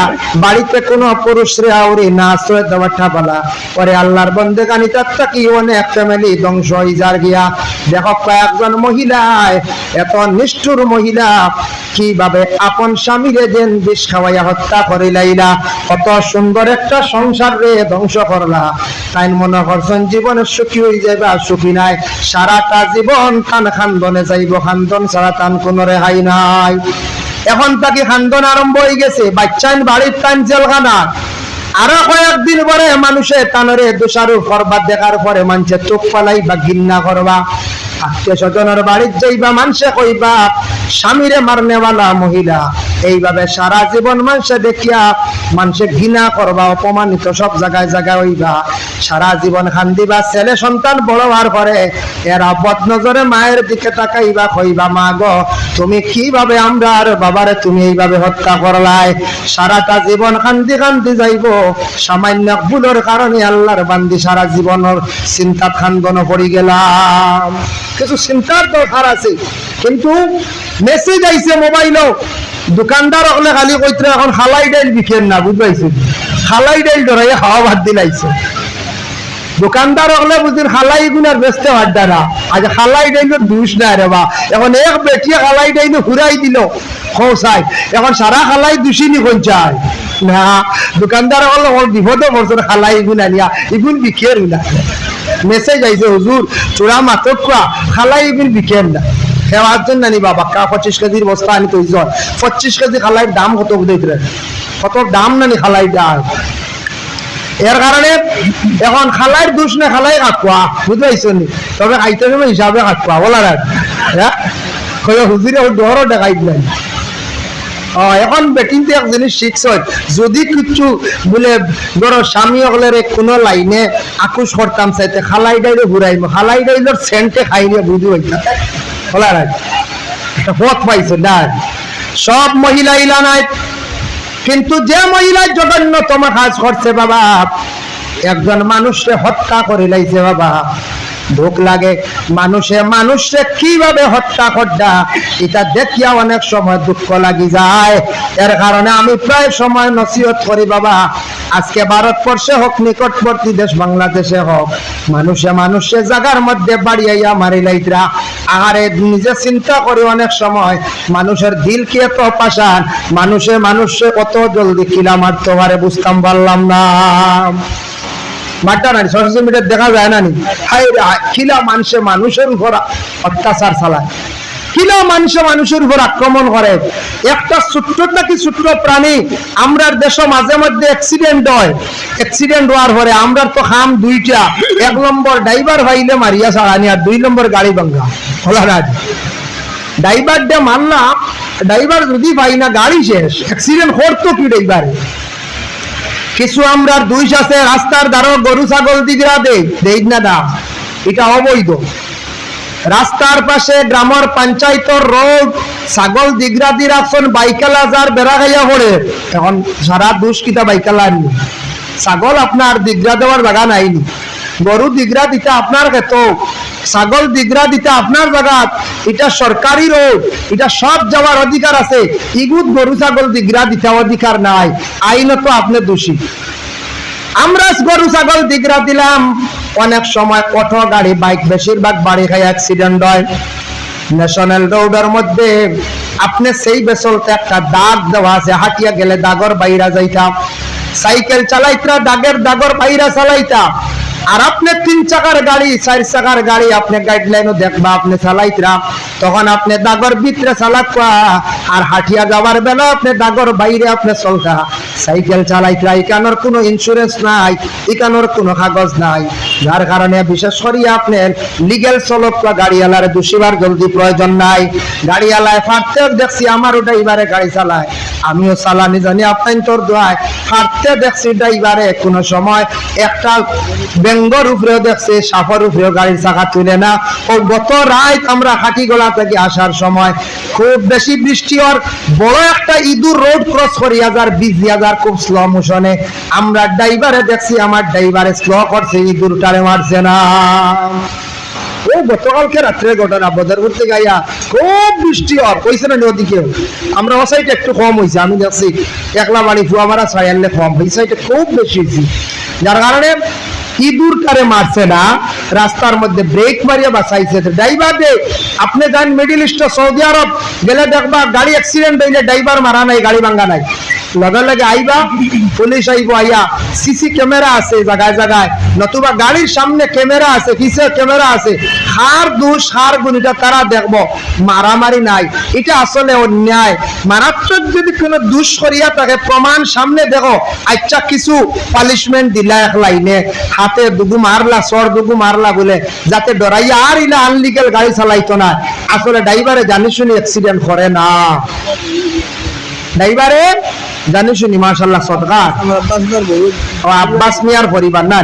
বাড়িতে কোনো পুরুষরে আউরি না আশ্রয় দেওয়াটা বলা পরে আল্লাহর বন্দেগানি তাত্তা কি অনেক ফ্যামিলি ধ্বংস হয়ে যার গিয়া। দেখো কয়েকজন মহিলায় এত নিষ্ঠুর মহিলা কিভাবে আপন স্বামীরে যেন বিষ খাওয়াইয়া হত্যা করে লাইলা, কত সুন্দর একটা সংসার রে ধ্বংস করলা। তাই মনে করছেন জীবনে সুখী হয়ে যাবে, আর সুখী নাই, সারাটা জীবন খান খান্দনে যাইব, খান্দন ছাড়া তান কোনো রেহাই নাই। এখন তাকে খান্দন আরম্ভ হয়ে গেছে, বাচ্চান বাড়ির টাইম জেলখানা। আরো কয়েকদিন পরে মানুষের তানরে দোষারু করবা, দেখার পরে মানুষের চোখ পালাই বা ঘৃণা করবা। আত্মীয় স্বজনের বাড়ির যাইবা, মানুষে কইবা স্বামীরে মারনেওয়ালা মহিলা। এইভাবে সারা জীবন মানুষে দেখিয়া মানুষে ঘৃণা করবা, অপমানিত সব জায়গায় জায়গায় হইবা, সারা জীবন খান্দিবা। ছেলে সন্তান বড় হওয়ার পরে এরা বদনজরে মায়ের দিকে তাকাইবা, কইবা মা গো তুমি কিভাবে আমরা আর বাবারে তুমি এইভাবে হত্যা করলাই। সারাটা জীবন কান্দি কান্দি যাইব, সামান্য ভুলের কারণে আল্লাহর বান্দি সারা জীবনের চিন্তা খান্দন পড়ি গেলাম। কিছু চিন্তার দরকার আছে, কিন্তু মেসেজ আইছে মোবাইলও। দোকানদার হলে খালি কইতে এখন খালাই ডাইল বিকেন না, বুঝবাইছে খালাই ডাইল ধরাই খাওয়া ভাত দিলাইছে। দোকানদার হলে বুঝলেন খালাই গুনার বেচতে পারডা না, আজ খালাই ডাইলের দুষ নাই রে বা। এখন এক বেটিয়ে খালাই ডাইলে ঘুরাই দিল খোসাই, এখন সারা খালাই দুষিনি কোন চাই না। দোকানদার হলে বিপদে পড়ছে খালাই গুনা নিয়া, ইগুন বিকের না। মেসেজ আইছে হুজুর চূড়া মাতক খালাই ইগুন বিকেন না। সেবার জন্য নি বাবা 25 কেজির বস্তা আনি তো 25 কেজি খালাইয়ের দাম কত বুঝাইতে, কত দাম নানি খালাই ডাল। এর কারণে এখন খালাইয়ের দোষ না, খালাই কাটুয়া বুঝতে নি, তবে খাইতে সময় হিসাবে কাটুয়া বলার হ্যাঁ হুজুরে ডরও দেখাই দিলেন। এখন বেটিনতে এক জিনিস শিখছ, যদি কিছু বলে ধরো স্বামী হলের কোনো লাইনে আকুশ করতাম চাইতে খালাই ডাইলে ঘুরাইব, খালাই ডাইলের সেন্টে খাইলে বুঝি হইতা বলার একটা পথ পাইছে না। সব মহিলা ইলা নাই, কিন্তু যে মহিলা জঘন্যতম কাজ করছে বাবা, একজন মানুষকে হত্যা করে লাইছে বাবা। দুঃখ লাগে মানুষে কিভাবে হত্যা করডা, এটা দেখিয়া অনেক সময় দুঃখ লাগি যায়। এর কারণে আমি প্রায় সময় নসিহত করি বাবা, আজকে ভারতবর্ষে হোক নিকটবর্তী দেশ বাংলাদেশে হোক, মানুষে জায়গার মধ্যে বাড়িয়াইয়া মারি লাইতরা। আরে নিজে চিন্তা করি অনেক সময় মানুষের দিল কি এত পাষাণ, মানুষে কত জলদি কিলা মারতে পারে বুঝতাম পারলাম না। মারটা না সোশ্যাল মিডিয়া দেখা যায় না নি, হাই খিলা মানুষের উপর অত্যাচার চালায়। কিলো মানুষের উপর আক্রমণ করে। একটা ছোট্ট নাকি ছোট্ট প্রাণী আমরার দেশে মাঝে মধ্যে অ্যাক্সিডেন্ট হয়, অ্যাক্সিডেন্ট হওয়ার পরে আমরার তো খাম দুইটা, 1 নম্বর ড্রাইভার ভাইলে মারিয়া ছাড়ানি, আর 2 নম্বর গাড়ি ভাঙ্গা হলা না। ড্রাইভার ডে মানলাম, ড্রাইভার যদি পাই না গাড়ি শেষ, অ্যাক্সিডেন্ট করতো কি ড্রাইভার। কিছু আমরা দুই আছে রাস্তার ধারো গরু ছাগল দিগরা দেই না দা, এটা অবৈধ। রাস্তার পাশে গ্রামের পঞ্চায়েতর রোড ছাগল দিগরা দি রাখছেন, বাইকালা যার বেড়া খাইয়া পড়ে, এখন সারা দুষ কিতা বাইকালা আনি। ছাগল আপনার দিগরা দেওয়ার জায়গা নাইনি, গরু দিগরা দিতে আপনার ক্ষেত, ছাগল দিগরা দিতে আপনার জায়গা, এটা সরকারি রোড, এটা সব যাওয়ার অধিকার আছে। ইগুদ গরু ছাগল দিগরা দিতে অধিকার নাই, আইনত আপনি দোষী। আমরা গরু ছাগল দিগরা দিলাম, অনেক সময় অটো গাড়ি বাইক বেশিরভাগ বাড়ি খাই অ্যাক্সিডেন্ট হয়। ন্যাশনাল রোডের মধ্যে আপনি সেই বেসলতে একটা দাগ দেওয়া আছে, হাঁটিয়া গেলে দাগর বাইরা যাইতাম, সাইকেল চালাইতা দাগর বাইরা চালাইতা। আর আপনি 3 চাকার গাড়ি 4 চাকার গাড়ি আপনি গাইডলাইনও দেখবা আপনি চালাইতরা, তখন আপনি দাগর ভিতরে চালাকা, আর হাঁটিয়া যাওয়ার বেলা আপনি দাগর বাইরে আপনি চলতা। সাইকেল চালাইতরা, এখানোর কোনো ইন্স্যুরেন্স নাই, এখানোর কোনো কাগজ নাই, যার কারণে বিশেষ করে আপনার লিগেল চলক বা গাড়িওয়ালার দোষীবার জলদি প্রয়োজন নাই। গাড়িওয়ালায় ফাটতে দেখছি, আমারও ড্রাইভারে গাড়ি চালায়, আমিও চালানি জানি, আপনার তোর দোয়ায় ফাটতে দেখছি ড্রাইভারে কোনো সময় একটা বেঙ্গর উপরেও দেখছে, সাফার উপরেও গাড়ির চাকা তুলে না। ও গত রাত আমরা হাটিগোলা থেকে আসার সময় খুব বেশি বৃষ্টি, আর বড় একটা ইঁদুর রোড ক্রস করি 20,000 খুব স্লো মোশনে, আমরা ড্রাইভারে দেখছি, আমার ড্রাইভারে স্লো করছে, ইঁদুরটারে মারছে না। ও গতকালকে রাত্রে ঘটনা, বদরপুর থেকে আইয়া খুব বৃষ্টি আর কইছে না নদীকে, আমরা ও সাইডে একটু কম হয়েছে, আমি দেখছি একলা বাড়ি ফুয়ামারা ছায়ালে কম, এই সাইডে খুব বেশি হয়েছে, যার কারণে ইঁদুর কারে মারছে না, রাস্তার মধ্যে ব্রেক মারিয়া বাঁচাইছে ড্রাইভার দে। আপনি যান মিডিল ইস্ট সৌদি আরব গেলে দেখবা গাড়ি অ্যাক্সিডেন্ট হইলে ড্রাইভার মারা নাই, গাড়ি ভাঙ্গা নাই, লগে লগে আইবা পুলিশ আইব, আইয়া সিসি ক্যামেরা আছে জায়গায় জায়গায়, নতুবা গাড়ির সামনে ক্যামেরা আছে, পিছে ক্যামেরা আছে, হার দোষ হার গুণিটা তারা দেখবো, মারামারি নাই। এটা আসলে অন্যায়, মারাত্মক যদি কোনো দোষ করিয়া তাকে প্রমাণ সামনে দেখো, আচ্ছা কিছু পানিশমেন্ট দিলা এক লাইনে, হাতে দুগু মারলা, সর দুগু মারলা বলে, যাতে ডরাইয়া আর ইলা আনলিগেল গাড়ি চালাইতো না। আসলে ড্রাইভারে জানি শুনি অ্যাক্সিডেন্ট করে না, ড্রাইভারে জানি শুনি মাশাআল্লাহ সদকা আব্বাস মিয়ার পরিবার না,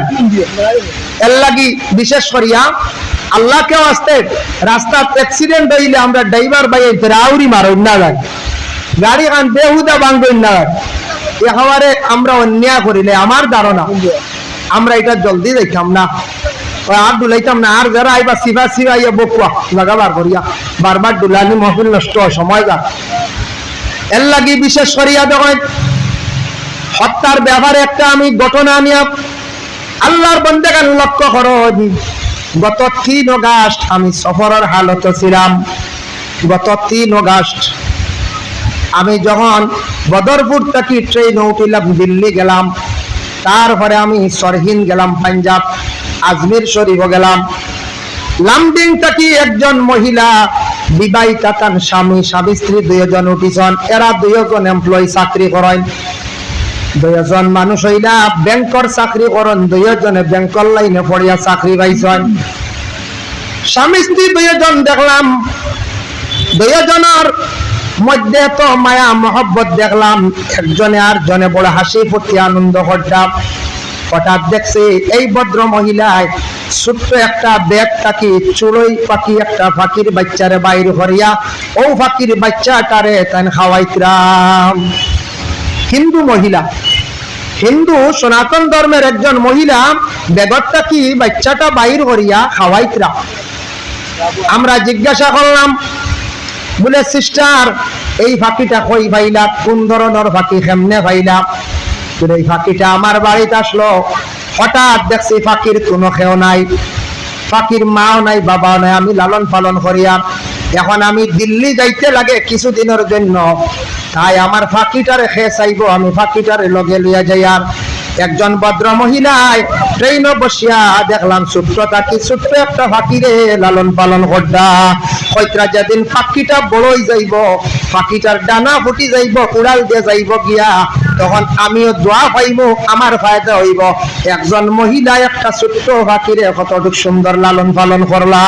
এর লাগি বিশেষ করিয়া আল্লাহকে আসতে রাস্তা অ্যাক্সিডেন্ট হইলে আমরা ড্রাইভার বাইরে আউরি মারই না, গাড়ি খান বেহুদা ভাঙবই না, একেবারে আমরা অন্যায় করিলে আমার ধারণা আমরা এটা জলদি দেখতাম না, আর ডুলাইতাম না। আর যারা আইবা সিফা ইয়া বকুয়া লাগা বার করিয়া বারবার ডুলানি মহফিল নষ্ট হয়, সময় যা। এর লাগি বিশেষ করিয়া দেখেন হত্যার ব্যাপারে একটা আমি ঘটনা নিয়ে আল্লাহর বন্দেগান লক্ষ্য করো। গত 3 অগাস্ট আমি সফরের হালত ছিলাম। গত 3 অগাস্ট আমি যখন বদরপুর থেকে ট্রেনে উঠিলাম, দিল্লি গেলাম, তারপরে আমি সরহিন গেলাম, পাঞ্জাব আজমির শরীফ গেলাম। লামডিং থেকে একজন মহিলা বিবাহিতা, তার স্বামী স্বামী স্ত্রী 2 জন উঠিছেন, এরা 2 জন এমপ্লয়ি চাকরি করেন, 2 জন মানুষ হইলা ব্যাংকর চাকরি করেন, 2 জনে ব্যাংকর লাইনে পড়িয়া চাকরি পাইছেন। স্বামী স্ত্রী 2 জন দেখলাম, 2 জনের মধ্যে তো মায়া মহব্বত দেখলাম, একজনে আর জনে বড় হাসি ফুর্তি আনন্দ করতাম। হঠাৎ দেখছি এই ভদ্র মহিলায় ছোট্ট একটা ব্যাগ থাকি চুড়ই পাখি একটা ফাঁকির বাচ্চারে বাইরে করিয়া ও ফাঁকির বাচ্চাটারে তাই খাওয়াইতাম। হিন্দু মহিলা, হিন্দু সনাতন ধর্মের একজন মহিলা ব্যাগটা কি বাচ্চাটা বাইর করিয়া খাওয়াইতাম। আমরা জিজ্ঞাসা করলাম, বলে সিস্টার এই ফাঁকিটা কই পাইলা, কোন ধরনের ফাঁকি, কেমনে পাইলা? এই ফাঁকিটা আমার বাড়িতে আসলো, হঠাৎ দেখছি ফাঁকির কোনো খেও নাই, ফাঁকির মাও নাই বাবাও নাই, আমি লালন পালন করিয়া এখন আমি দিল্লি যাইতে লাগে কিছুদিনের জন্য, তাই আমার ফাঁকিটারে খেয়ে চাইবো, আমি ফাঁকিটারে লগে লইয়া যাই। আর একজন ভদ্র মহিলায় ট্রেনে বসিয়া দেখলাম ছোট্ট একটা ফাঁকিরে লালন পালন করতা। হয়তরা যেদিন পাখিটা বড়ই যাইব, পাখিটার ডানা ফুটি যাইব, উড়াল দিয়ে যাইব গিয়া, তখন আমিও দোয়া পাইব, আমার ফায়দা হইব। একজন মহিলা একটা ছোট্ট ফাঁকিরে কতটুক সুন্দর লালন পালন করলা।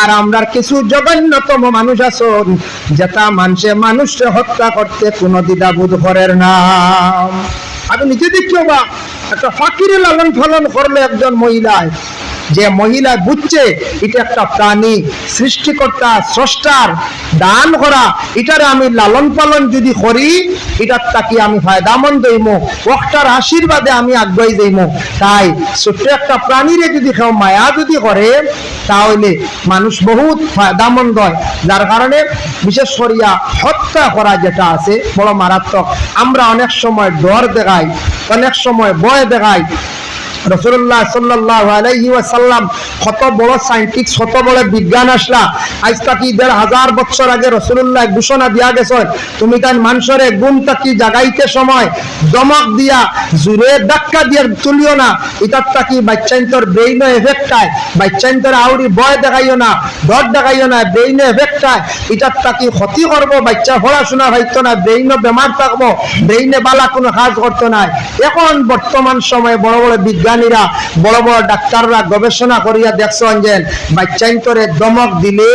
আর আমরা কিছু জঘন্যতম মানুষ আছেন যেটা মানুষকে হত্যা করতে কোনো দ্বিধাবোধ করেন না। আমি নিজে দেখছি বা একটা ফাঁকিরে লালন পালন করলে একজন মহিলায়, যে মহিলা বুঝছে এটা একটা প্রাণী, সৃষ্টিকর্তা স্রষ্টার দান করা, এটারে আমি লালন পালন যদি করি, এটার তাকে আমি ফায়দামন্দ হইমু, ওটার আশীর্বাদে আমি আগ্রহী যাইমু। তাই ছোট্ট একটা প্রাণীরে যদি কেউ মায়া যদি করে, তাহলে মানুষ বহুত ফায়দামন্দ হয়। যার কারণে বিশেষ করিয়া হত্যা করা যেটা আছে বড় মারাত্মক। আমরা অনেক সময় ডর দেখাই, অনেক সময় ভয় দেখাই। রাসূলুল্লাহ সাল্লাল্লাহু আলাইহি ওয়াসাল্লাম কত বড় সায়েন্টিস্ট, কত বড় বিজ্ঞান আসলা। আজ থেকে ১৫০০ বছর আগে রাসূলুল্লাহ ঘোষণা দিয়া গেছেন, তুমি তাই মানুষরে গুম তাকি জাগাইতে সময় দমক দিয়া জোরে ধাক্কা দিয়ে তুলিও না, এটার তাকি বাচ্চাইন্তর ব্রেইন এফেক্ট হয়, বাচ্চাইন্তর আউরি ভয় দেখাইও না, ডর দেখাইও না, ব্রেইন এফেক্ট হয়, এটার তাকি ক্ষতি করবো, বাচ্চা পড়াশোনা হইতো না, ব্রেইন বেমার থাকবো, ব্রেইনে বালা কোনো কাজ করতো না। এখন বর্তমান সময়ে বড় বড় বিজ্ঞানীরা, বড় বড় ডাক্তাররা গবেষণা করিয়া দেখছেন যে বাচ্চাইন্তরে দমক দিলে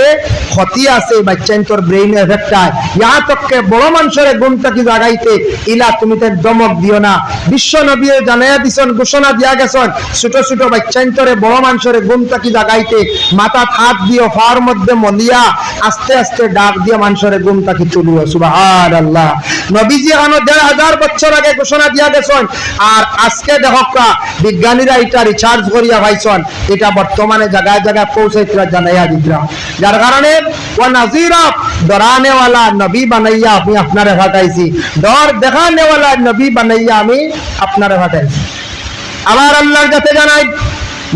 ক্ষতি আছে, বাচ্চাইন্তর ব্রেইন এফেক্ট হয়। ইহা তককে বড় মানুষের গুম থাকি জাগাইতে ইলা তুমি তাই দমক দিও না। বিশ্ব নবী জানাইয়া দিছেন, ঘোষণা দিয়া গেছেন, ছোট ছোট বাচ্চাইন্তরে বড় মানুষের গুম থাকি জাগাইতে মাথা হাত দিও, ফার মধ্যে মলিয়া আস্তে আস্তে ডাক দিয়ে মানুষের গুম থাকি তুলিও। সুবহানাল্লাহ। নবীজি আনো ১৫০০ বছর আগে ঘোষণা দিয়া গেছেন, আর আজকে দেখকা বিজ্ঞানীরা এটা রিচার্জ করিয়া পাইছেন, এটা বর্তমানে জায়গায় জায়গায় পৌঁছাইতে জানাইয়া দিতরা। যার কারণে ও নাজিরা ডরানেওয়ালা নবী বানাইয়া আমি আপনারে পাঠাইছি, ডর দেখানেওয়ালা নবী বানাইয়া আমি আপনারে পাঠাইছি। আবার আল্লাহর কাছে জানাই,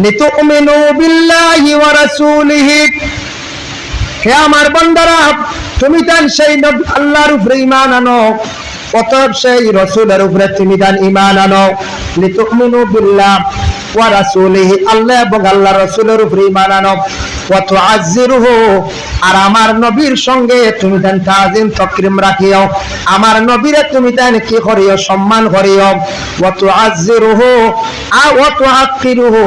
লিতুমিনু বিল্লাহি ওয়া রাসূলিহি, হে আমার বান্দারা তুমি তান সেই আল্লাহর উপরে ঈমান আনো, অতএব সেই রাসূলের উপরে তুমি তান ঈমান আনো। লিতুমিনু বিল্লাহ ওয়া রাসূলিহি, আল্লাহ এবং আল্লাহর রাসূলের উপরে ঈমান আনো। ওয়া তুআজ্জিরুহু, আর আমার নবীর সঙ্গে তুমি তান তাজিম তাকরীম রাখিও, আমার নবীরে তুমি তান কি করিও, সম্মান করিও। ওয়া তুআজ্জিরুহু ওয়া তুআক্কিরুহু,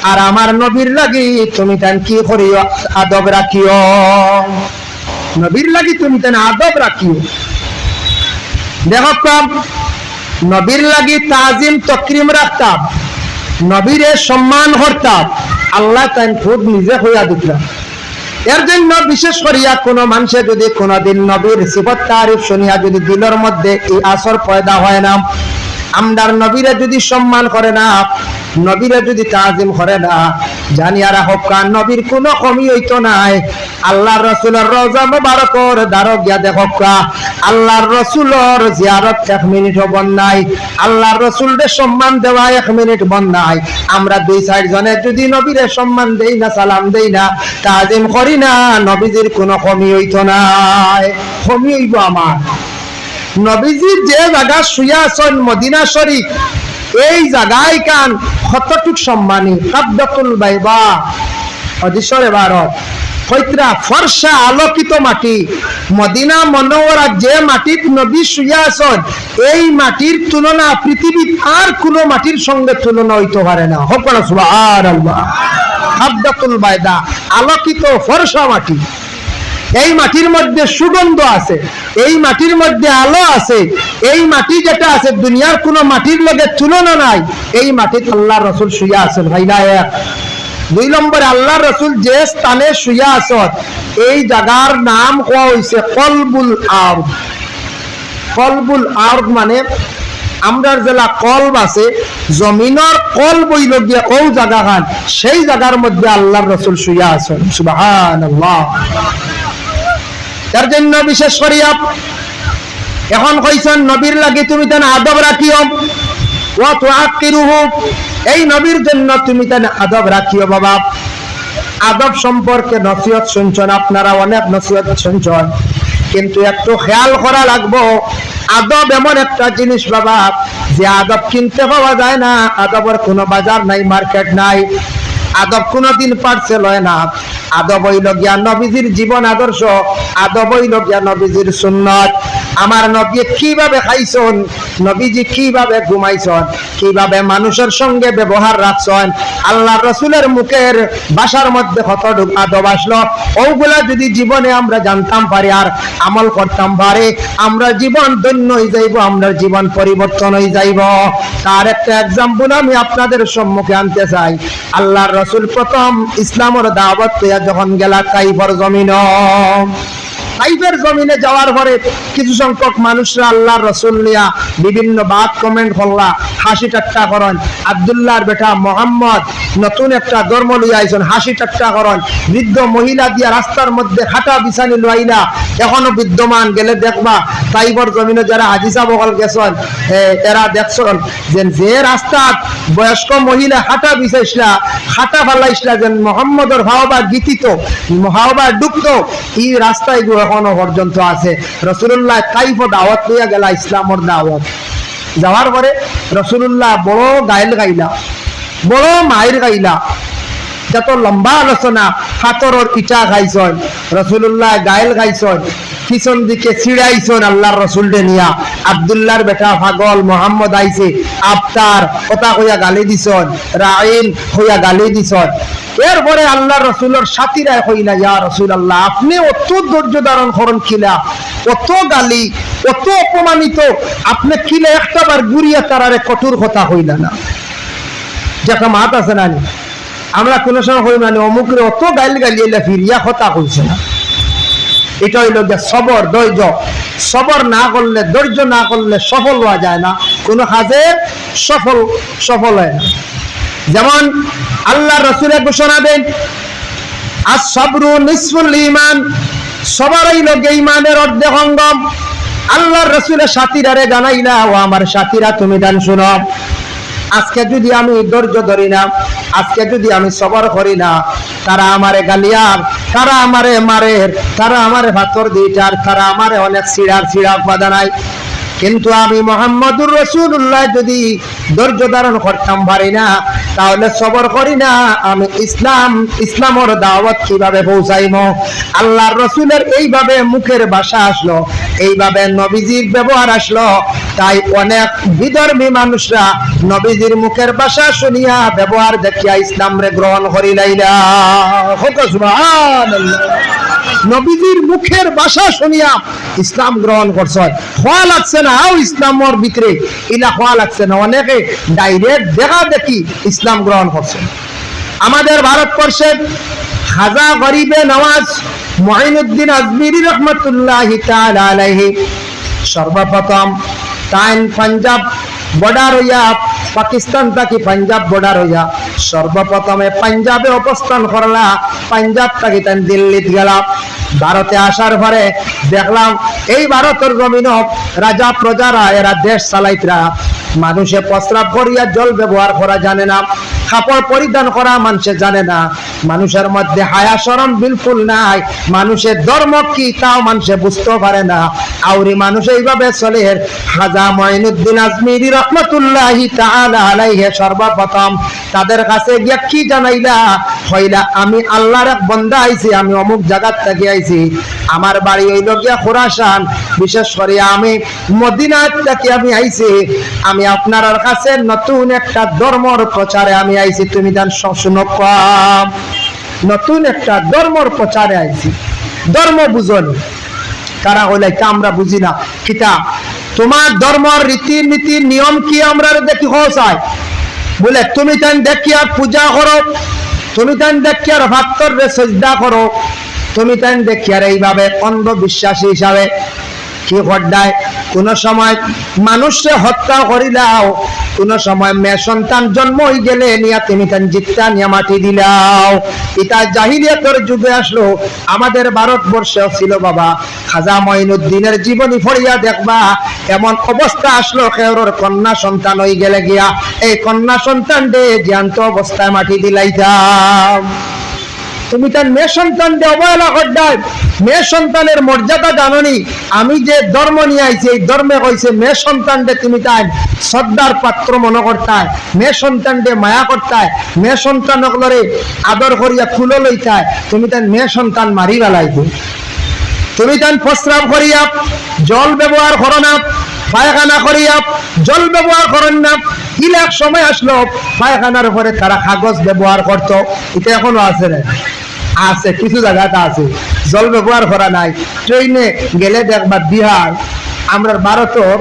আর আমার নবীর লাগি তুমি তান কি করিও, আদব রাখিও। নবীর লাগি তুমি তান আদব রাখিও। দেখো নবীর লাগি তাজিম তাকরীম রাখতাম, নবীরে সম্মান করতাম, আল্লাহ তাই খুব নিজে হইয়া দিতাম। এর জন্য বিশেষ করিয়া কোনো মানুষের যদি কোনোদিন নবীর সিফত তারিফ শুনিয়া যদি দিলের মধ্যে এই আসর পয়দা হয় না, আমদার নবীরে যদি সম্মান করে না, নবীরে যদি তাজিম করে না, জানিয়া রাখো নবীর কোনো কমি হইতো নাই। আল্লাহর রাসূলের রওজা মুবারকর দ্বারক গিয়া দেখো, আল্লাহর রাসূলের জিয়ারত 1 মিনিটও বন্ধ নাই, আল্লাহর রাসূলকে সম্মান দেওয়া 1 মিনিট বন্ধ নাই। আমরা 2-4 জনে যদি নবীরে সম্মান দেই না, সালাম দেই না, তাজিম করি না, নবীজির কোনো কমি হইতো নাই। কমি হইব আমার নবীজি যে জায়গা শুয়া আছেন মদিনা শরীফ, এই জায়গায় কান কতটুক সম্মানী। কাবদাতুল বাইবা হাদিসের ভারত কইত্রা ফর্সা আলোকিত মাটি, মদিনা মুনাওয়ারা যে মাটির নবী শুয়া আছেন, এই মাটির তুলনা পৃথিবীর আর কোনো মাটির সঙ্গে তুলনা হইতে পারে না। হোক না সুবহানাল্লাহ। কাবদাতুল বাইদা, আলোকিত ফর্সা মাটি, এই মাটির মধ্যে সুগন্ধ আছে, এই মাটির মধ্যে আলো আছে, এই মাটি যেটা আছে দুনিয়ার কোনো মাটির লগে তুলনা নাই। এই মাটিতে আল্লাহর রাসূল শুয়া আছেন। ভাইলা এক 2 নম্বরে আল্লাহর রাসূল যে স্থানে শুয়া আছেন, এই জায়গার নাম কোয়া হইছে কলবুল আরদ। কলবুল আরদ মানে আমরার জেলা কলব আছে, জমিনের কলব হইল গিয়া ও জায়গাখান, সেই জায়গার মধ্যে আল্লাহর রাসূল শুয়া আছেন। সুবহানাল্লাহ। এর জন্য বিশেষ করিয়া এখন কইছেন নবীর লাগি তুমি তেন আদব রাখিও, ওয়া তুআক্কিরুহু, এই নবীর জন্য তুমি তেন আদব রাখিও। বাবা আদব সম্পর্কে নসিহত শুনছেন আপনারা, অনেক নসিহত শুনছেন, কিন্তু একটু খেয়াল করা লাগবো। আদব এমন একটা জিনিস বাবা, যে আদব কিনতে পাওয়া যায় না, আদবের কোনো বাজার নাই, মার্কেট নাই, আদব কোনদিন পার্সেল হয় না। আদব হইল গিয়া নবীজির জীবন আদর্শ, আদব হইল গিয়া নবীজির সুন্নত। আমার নবী কিভাবে খাইছেন, নবীজি কিভাবে ঘুমাইছেন, কিভাবে মানুষের সঙ্গে ব্যবহার রাখছেন, আল্লাহ রসুলের মুখের ভাষার মধ্যে কতটুকু আদব আসলো, ওগুলা যদি জীবনে আমরা জানতাম পারি আর আমল করতাম পারি, আমরা জীবন ধন্য হয়ে যাইব, আমরা জীবন পরিবর্তন হয়ে যাইব। তার একটা এক্সাম্পল আমি আপনাদের সম্মুখে আনতে চাই। আল্লাহ রসুল প্রথম ইসলামের দাওয়াত পেয়ে যখন গেলা তাইফের জমিন, তাইফের জমিনে যাওয়ার পরে কিছু সংখ্যক মানুষরা আল্লাহর রাসূল নিয়া বিভিন্ন বাত কমেন্ট করলা, হাসি ঠাট্টা করেন। আব্দুল্লাহর বেটা মোহাম্মদ নতুন একটা ধর্ম লইয়া আইছেন, হাসি ঠাট্টা করেন। বৃদ্ধ মহিলা দিয়া রাস্তার মধ্যে খাটা বিছানি লইলা এখনো বিদ্যমান, গেলে দেখবা তাইফের জমিনে যারা হাজিসা বগল গেছেন এরা দেখছেন যে রাস্তা বয়স্ক মহিলা খাটা বিছাইছলা, খাটা ফালাইছলা, যে মোহাম্মদের ভাওবা গীতিত ভাওবা ডুবত, এই রাস্তায় এখনো পর্যন্ত আছে। রাসূলুল্লাহ তাইফ দাওয়াত লইয়া গেলা, ইসলামের দাওয়াত। যাওয়ার পরে রাসূলুল্লাহ বড় গাইল গাইলা, বড় মায়ের গাইলা, যত লম্বা আলোচনা, হাতরের ইটা খাইছেন রাসূলুল্লাহ, গাইল গাইছেন, পিছন দিকে ছিড়াইছেন আল্লাহর রাসূলকে নিয়া। আব্দুল্লাহর বেটা পাগল মোহাম্মদ আইছে, আফতার কথা কইয়া গালি দিছেন, রাইন হইয়া গালি দিছেন। এরপরে আল্লাহর রাসূলের সাথীরা কইলা, ইয়া রাসূলুল্লাহ আপনি অত ধৈর্য ধারণ করেন কিলা, অত গালি, অত অপমানিত, আপনি কিলা একটাবার গুড়িয়া তারারে কঠোর কথা কইলা না? যেটা মাত আছে না, আমরা কোনো সময় হই মানে অমুকের অত গাইল গালিয়ে ফিরিয়া কথা কইছে না। এটা হইল যে সবর, ধৈর্য। সবর না করলে, ধৈর্য না করলে সফল হওয়া যায় না, কোনো কাজে সফল হয় না। যেমন আল্লাহ রাসূল ঘোষণা দেন, আস-সাবরু নিসফুল ঈমান, সবর হইল ঈমানের অর্ধেক অঙ্গ। আল্লাহর রাসূলের সাথীরা জানাইলা, ও আমার সাথীরা তুমি গান শোনো, আজকে যদি আমি ধৈর্য ধরি না, আজকে যদি আমি সবর করি না, তারা আমারে গালিয়ার, তারা আমারে মারের, তারা আমারে ভাতর দিটার, তারা আমারে অনেক সিড়া বাদানায়। কিন্তু আমি মুহাম্মদুর রাসূলুল্লাহ যদি ধৈর্য ধারণ করতাম পারি না, তাহলে সবর করি না, আমি ইসলামের দাওয়াত কিভাবে পৌঁছাইব? আল্লাহর রাসূলের এইভাবে মুখের ভাষা আসলো, এইভাবে নবীজির ব্যবহার আসলো, তাই অনেক বিধর্মী মানুষরা নবীজির মুখের ভাষা শুনিয়া, ব্যবহার দেখিয়া ইসলামরে গ্রহণ করি লাইলা। সুবহানাল্লাহ। নবীজির মুখের ভাষা শুনিয়া ইসলাম গ্রহণ করছে, হওয়া লাগছে না ইসলামের ভিতরে, ইলা হওয়া লাগছে না, অনেকে ডাইরেক্ট দেখা দেখি ইসলাম গ্রহণ করছে। আমাদের ভারতবর্ষের খাজা গরিবে নওয়াজ মুঈনুদ্দিন আজমিরি রহমতুল্লাহি তাআলা আলাইহি সর্বপ্রথম তাইন পাঞ্জাব বর্ডার হইয়া, পাকিস্তান থেকে পাঞ্জাব বর্ডার হইয়া সর্বপ্রথমে পাঞ্জাবে অবস্থান করলা। পাঞ্জাব থেকে তাই দিল্লিতে গেলাম। ভারতে আসার পরে দেখলাম এই ভারতের জমিন রাজা প্রজারা এরা দেশ চালাইতরা, মানুষে প্রস্রাব করিয়া জল ব্যবহার করা জানে না, কাপড় পরিধান করা মানুষে জানে না, মানুষের মধ্যে হায়া শরম বিলকুল নাই, মানুষের ধর্ম কি তাও মানুষে বুঝতে পারে না। আউরি মানুষ এইভাবে চলে। খাজা মুঈনুদ্দিন আজমিরি রহমতুল্লাহি তাআলা আলাইহি সর্বপ্রথম তাদের কাছে গিয়া কি জানাইলা, হইলা আমি আল্লাহর এক বান্দা আইছি, আমি অমুক জায়গা থেকে আইছি, আমার বাড়ি হইল গিয়া খুরাসান, বিশেষ করে আমি মদিনা থেকে আমি আইছি, আমি আপনার কাছে নতুন একটা ধর্মর প্রচারে আমি আইছি, তুমি জান শুনো, নতুন একটা ধর্মর প্রচারে আইছি। ধর্ম বুঝনি কারা হইলে আমরা বুঝি না, কিতা তোমার ধর্মর রীতিনীতি নিয়ম কি আমরা দেখি চাই বলে, তুমি তাই দেখিয়া পূজা করো, তুমি তাই দেখিয়ার ভাক্তর সজদা করো, তুমি তাই দেখিয়ার এইভাবে অন্ধবিশ্বাসী হিসাবে কি ঘটায়, কোন সময় মানুষে হত্যা করিলাও, কোন সময় মেয়ে সন্তান জন্ম হয়ে গেলে নিয়া তুমি তান জিত্তা নিয়া মাটি দিলাও। এটা জাহিলিয়াতের যুগে আসলো, আমাদের ভারতবর্ষেও ছিল বাবা। খাজা মুঈনুদ্দিনের জীবনী পড়িয়া দেখবা এমন অবস্থা আসলো, কেউর কন্যা সন্তান হয়ে গেলে গিয়া এই কন্যা সন্তান দে জ্যান্ত অবস্থায় মাটি দিলাইতাম। তুমি তার মেয়ে সন্তানকে অবহেলা করদাই। মেয়ে সন্তানের মর্যাদা জাননি। আমি যে ধর্ম নিয়ে আইছি এই ধর্মে কইছে মেয়ে সন্তানকে তুমি তাই শ্রদ্ধার পাত্র মনে করতায়, মেয়ে সন্তানকে মায়া করতায়, মেয়ে সন্তান সকলরে আদর করিয়া ফুলো লইতায়। তুমি তার মেয়ে সন্তান মারি বেলাইতে। তুমি তান প্রস্রাব করিয়া জল ব্যবহার করো না, পায়খানা করিয়া জল ব্যবহার করেন না। ইলাক সময় আসলো পায়খানার উপরে তারা কাগজ ব্যবহার করতো, এটা এখনো আছে না? আছে, কিছু জায়গাতে আছে, জল ব্যবহার করা নাই। ট্রেনে গেলে দেখবা বিহার, আমরা ভারতের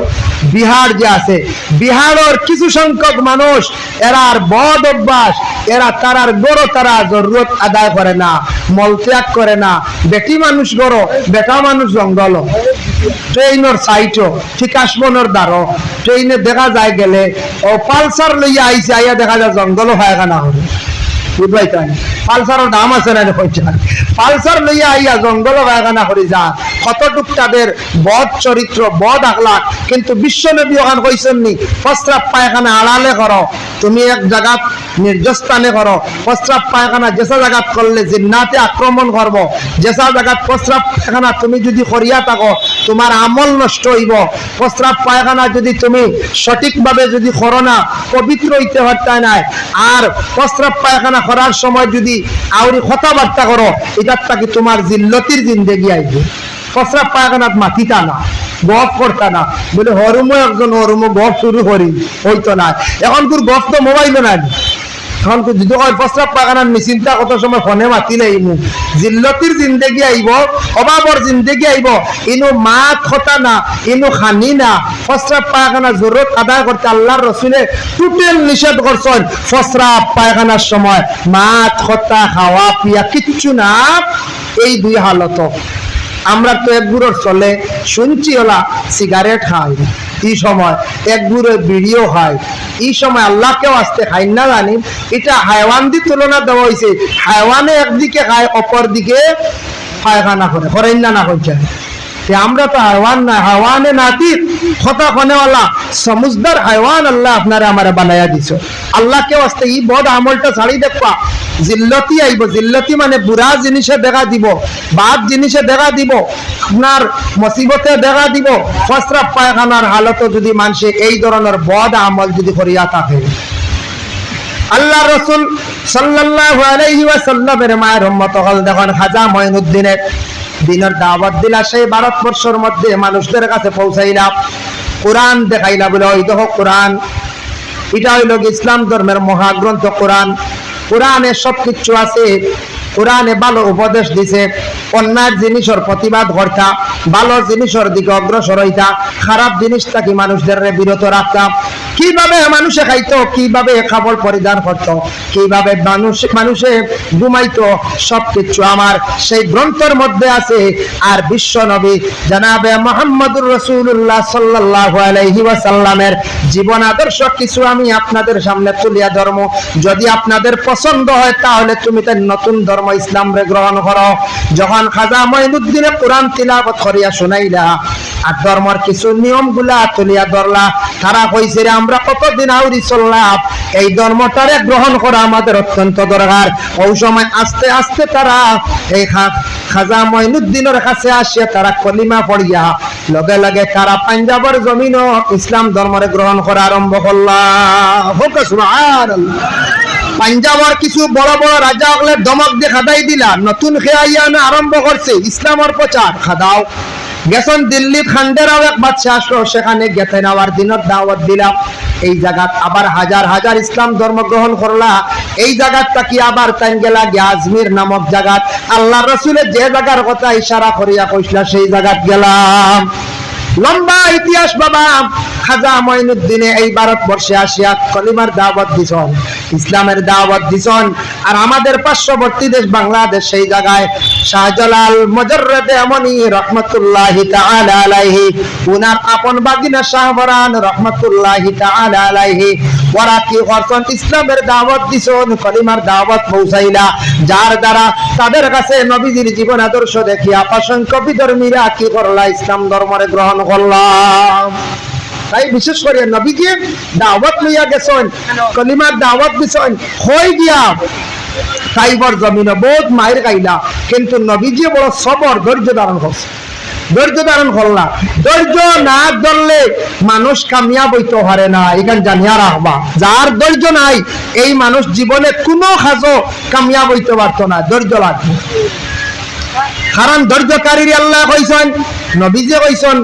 বিহার যে আছে, বিহারের কিছু সংখ্যক মানুষ এরার বদ অভ্যাস, এরা তারার গড়ো তারা জরুরত আদায় করে না, মলত্যাগ করে না। বেটি মানুষ গড়ো, বেটা মানুষ জঙ্গল। ট্রেনের সাইটও ঠিক আসবনের দ্বারো ট্রেনে দেখা যায় গেলে ও পালসার লইয়া আইসে, আইয়া দেখা যায় জঙ্গলও পায়খানা করে। বুঝবাইতাম পালসারের দাম আছে না? পালসার লইয়া আইয়া জঙ্গল পায়খানা করে যান। কতটুক তাদের বদ চরিত্র, বদ আকলাক। কিন্তু বিশ্বনবী ওখান কইছেন নি প্রস্রাব পায়খানা আড়ালে করো, তুমি এক জায়গাত নির্জস্থানে করো। প্রস্রাব পায়খানা যেসা জায়গাত করলে জিন্নাতে আক্রমণ করব, যেসা জায়গাত প্রস্রাব পায়খানা তুমি যদি করিয়া থাকো তোমার আমল নষ্ট হইব। প্রস্রাব পায়খানা যদি তুমি সঠিকভাবে যদি করো না, পবিত্র হইতে পারতাই নাই। আর প্রস্রাব পায়খানা করার সময় যদি আউরি কথাবার্তা করো, এটার তাকে তোমার জিল্লতির জিন্দেগি আইবে। প্রস্রাব পায়খানাত মাতিতা না, গপ করতা না, বলে হরুমো একজন হরুমো গপ শুরু করি, হইতো না। এখন তোর গপ তো মোবাইলও নাই। এখন যদি প্রস্রাব পায়খানার নিশ্চিন্তা কত সময় ফোনে মাতিলে ইনু জিল্লতির জিন্দেগি আইব, অভাবর জিন্দেগি আইব। ইনু মাত খতা না, ইনু খানি না। প্রস্রাব পায়খানা জরুরত আদায় করতে আল্লাহর রসুলে টোটাল নিষেধ করছেন। প্রস্রাব পায়খানার সময় মাত খতা খাওয়া পিয়া কিচ্ছু না। এই দুই হালত আমরা তো এক গুড়োর চলে শুনছি ওলা সিগারেট খাই, এই সময় এক গুড়ো বিড়িও খায়, এই সময় আল্লাহকেও আসতে খাই না জানি। এটা হাইওয়ান দিয়ে তুলনা দেওয়া হয়েছে। হাইওয়ানে একদিকে খায়, অপর দিকে পায়খানা করে, করেন না করছে। আমরা তো হাইওয়ান না, হাইওয়ানে নাতি কথা কনেওয়ালা সমুজদার হাইওয়ান আল্লাহ আপনারা আমারে বানাইয়া দিছ। আল্লাহকেও আসতে এই বদ আমলটা ছাড়ি দেখবা, জিল্লতি আইব। জিল্লতি মানে বুড়া জিনিসে দেখা দিব, বাদ জিনিসে দেখা দিব, আপনার মুসিবতে দেখা দিব। প্রস্রাব পায়খানার হালত যদি মানুষে এই ধরনের বদ আমল যদি করিয়া থাকে, আল্লাহ রসুল সাল্লাল্লাহু আলাইহি ওয়াসাল্লামের মায়ের উম্মত হল দেখুন খাজা মঈনুদ্দিনের দিনের দাওয়াত দিলা, সেই ভারতবর্ষের মধ্যে মানুষদের কাছে পৌঁছাইলা, কোরআন দেখাইলা। বলে ওই দেখো কোরআন, এটা হইল ইসলাম ধর্মের মহাগ্রন্থ কোরআন। কোরআনে সবকিছু আছে। কোরআনে ভালো উপদেশ দিছে, অন্যায় জিনিসের প্রতিবাদ করতা, ভালো জিনিসের দিকে অগ্রসর হইতা, খারাপ জিনিসটা কি মানুষদের বিরত রাখতা, কিভাবে মানুষে খাইতো, কিভাবে কাপড় পরিধান করতো, কিভাবে মানুষে ঘুমাইতো, সবকিছু আমার সেই গ্রন্থের মধ্যে আছে। আর বিশ্ব নবী জনাবে মুহাম্মদুর রাসূলুল্লাহ সাল্লাল্লাহু আলাইহি ওয়াসাল্লামের জীবন আদর্শ কিছু আমি আপনাদের সামনে তুলিয়া ধর্ম। যদি আপনাদের পছন্দ হয় তাহলে তুমি তার নতুন ধর্ম ইসলাম রে গ্রহণ করো। যখন খাজা মঈনুদ্দিনে কোরআন তিলাওয়াত করিয়া শুনাইলা আর ধর্মের কিছু নিয়ম গুলা তুলিয়া ধরলা, তারা কইছে রে আমরা কতদিন আউরি চললাম, এই ধর্মটারে গ্রহণ করা আমাদের অত্যন্ত দরকার। ওই সময় আস্তে আস্তে তারা এই খাজা মঈনুদ্দিনের কাছে আসিয়া তারা কলিমা পড়িয়া লগে লগে তারা পাঞ্জাবের জমিনও ইসলাম ধর্মরে গ্রহণ করা আরম্ভ করলা। সুবহানাল্লাহ। পাঞ্জাবের কিছু বড় বড় রাজা হলে দমক দিয়ে খাদাই দিলা, নতুন খেয়াইয়া আরম্ভ করছে ইসলামের প্রচার। খাদাও গেছেন দিল্লি খান্ডেরাও এক বাচ্চা আসলো, সেখানে গেছেন আবার দিনের দাওয়াত দিলাম। এই জায়গাত আবার হাজার হাজার ইসলাম ধর্ম গ্রহণ করলা। এই জায়গাটা কি আবার তাই গেলা আজমির নামক জায়গাত, আল্লাহ রসুলের যে জায়গার কথা ইশারা করিয়া কইসলা সেই জায়গাত গেলাম। লম্বা ইতিহাস বাবা। খাজা মঈনুদ্দিনে এই ভারতবর্ষে আসিয়া কলিমার দাওয়াত দিছেন, ইসলামের দাওয়াত দিছেন। আর আমাদের পার্শ্ববর্তী দেশ বাংলাদেশ, সেই জায়গায় শাহজালাল মুজাররদে আমনি রহমাতুল্লাহি তাআলা আলাইহি, উনার আপন বাগিনা শাহবরান রহমাতুল্লাহি তাআলা আলাইহি, ওরা কি করছেন ইসলামের দাওয়াত দিছেন, কলিমার দাওয়াত পৌঁছাইলা, যার দ্বারা তাদের কাছে নবীজির জীবন আদর্শ দেখিয়া অসংখ্য বিধর্মীরা কি করলা, ইসলাম ধর্মরে গ্রহণ করলাম। তাই বিশেষ করে নবীজি দাওয়াত লইয়া গেছেন, কলিমার দাওয়াত দিছেন, হই গিয়া তাইবর জমিনে বহুত মায়ের খাইলা, কিন্তু নবীজি বড় সবর ধৈর্য ধারণ করছে, ধৈর্য ধারণ করলা। ধৈর্য না ধরলে মানুষ কামিয়াব হইতে পারে না, এখানে জানিয়া রাখবা। যার ধৈর্য নাই এই মানুষ জীবনে কোনো কাজও কামিয়াব হইতে পারতো না, ধৈর্য লাগবে। কারণ ধৈর্যকারীর আল্লাহ কইছেন, নবীজি কইছেন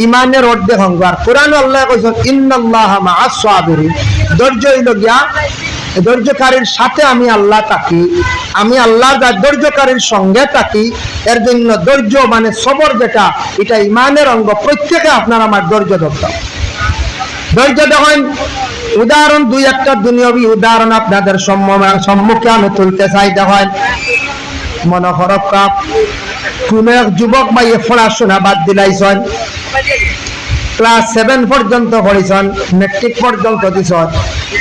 ইমানের অর্ধেক অঙ্গ। আর কোরআনে আল্লাহ কইছেন ইন্নাল্লাহা মাআস সাবিরিন, ধৈর্য হইল গিয়া ধৈর্যকারীর সাথে আমি আল্লাহ থাকি, আমি আল্লাহ ধৈর্যকারীর সঙ্গে থাকি। এর জন্য ধৈর্য মানে সবর যেটা, এটা ইমানের অঙ্গ। প্রত্যেকে আপনার আমার ধৈর্য ধরতাম। ধৈর্য দেখেন উদাহরণ, দুই একটা দুনিয়াবি উদাহরণ আপনাদের সম্মুখে আমি তুলতে চাই। দেখেন মনে হরফ কাপ কোন এক যুবক ভাই পড়াশোনা বাদ দিলাইছেন, ক্লাস 7 পর্যন্ত পড়িছেন, মেট্রিক পর্যন্ত দিছেন।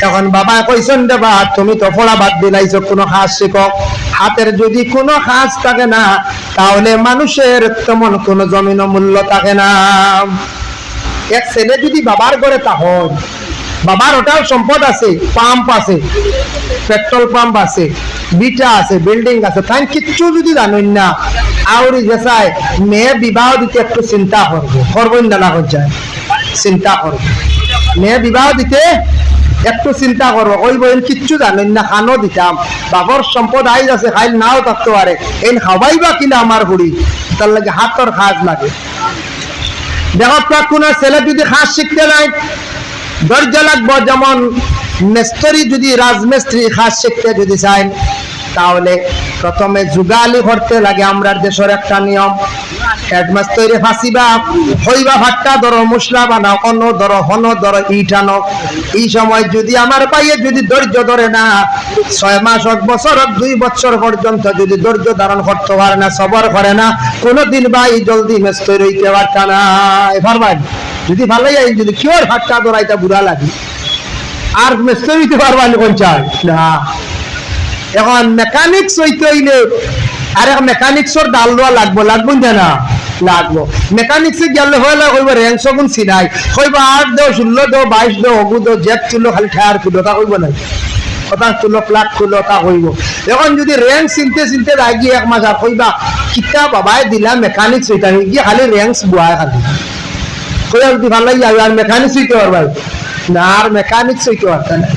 তখন বাবা কইছেন রে বা তুমি তো পড়া বাদ দিলাইছো, কোনো কাজ শিখো। হাতের যদি কোনো কাজ থাকে না তাহলে মানুষের তেমন কোনো জমিন মূল্য থাকে না। এক ছেলে যদি বাবার ঘরে তখন বাবার ওটাও সম্পদ আছে, পাম্প আছে, পেট্রোল পাম্প আছে, বিটা আছে, বিল্ডিং আছে, তাই কিচ্ছু যদি জানেন না, আউরি যেসায় মেয়ে বিবাহ দিতে একটু চিন্তা করবো, করবেন না হচ্ছে চিন্তা করবো, মেয়ে বিবাহ দিতে একটু চিন্তা করবো। ওই বইন কিচ্ছু জানেন না, খানো দিতাম, বাবার সম্পদ আইজ আছে, খাইল নাও থাকতে পারে, এই খাবাই বা কিনা আমার বুড়ি, তার লাগে হাতর কাজ লাগে। দেখো কোনো ছেলে যদি কাজ শিখতে নাই ধৈর্য লাগবো। যেমন মিস্ত্রি যদি রাজমিস্ত্রি কাজ শিখতে যদি চান তাহলে প্রথমে যুগালি করতে লাগে। আমরা দেশের একটা নিয়ম, হেডমাস্টারে ফাঁসিবা হইবা ভাট্টা ধরো, মশলা বানাও, অন্য ধরো, হন ধরো, ইট আনো। এই সময় যদি আমার পাইয়ে যদি ধৈর্য ধরে না, 6 মাস 1 বছর 2 বছর পর্যন্ত যদি ধৈর্য ধারণ করতে পারে না, সবর করে না, কোনোদিন ভাই জলদি মিস্ত্রি হইতে পারত না। এবার ভাই যদি ভালোই আই যদি কিওর ভাট্টা ধরাইটা বুড়া লাগে আর মিস্ত্রি হইতে পারবানি কোন চাই না। এখন মেকানিক্স হইতে হইলে আর মেকানিক্সর ডাল দেওয়া লাগবো, লাগবো না লাগবো। মেকানিক্সে গেলে হইলে কইব র্যাঙ্ক সগুন চিনাই, কইব 8 দাও, 16 দাও, 22 দাও, হগু দাও, জেক তুলো, খালি ঠায়ার তুলো, তা কইব না, কথা তুলো, প্লাট তুলো, তা কইব। এখন যদি র্যাঙ্ক চিনতে চিনতে লাগি 1 মাস, আর কইবা কিতা বাবাই দিলাম মেকানিক্স হইতা গিয়ে খালি র্যাঙ্কস বুয়ায় খালি কইয়া যদি ভালো লাগে আর মেকানিক্স হইতে পারবাই না, আর মেকানিক্স হইতে পারত না।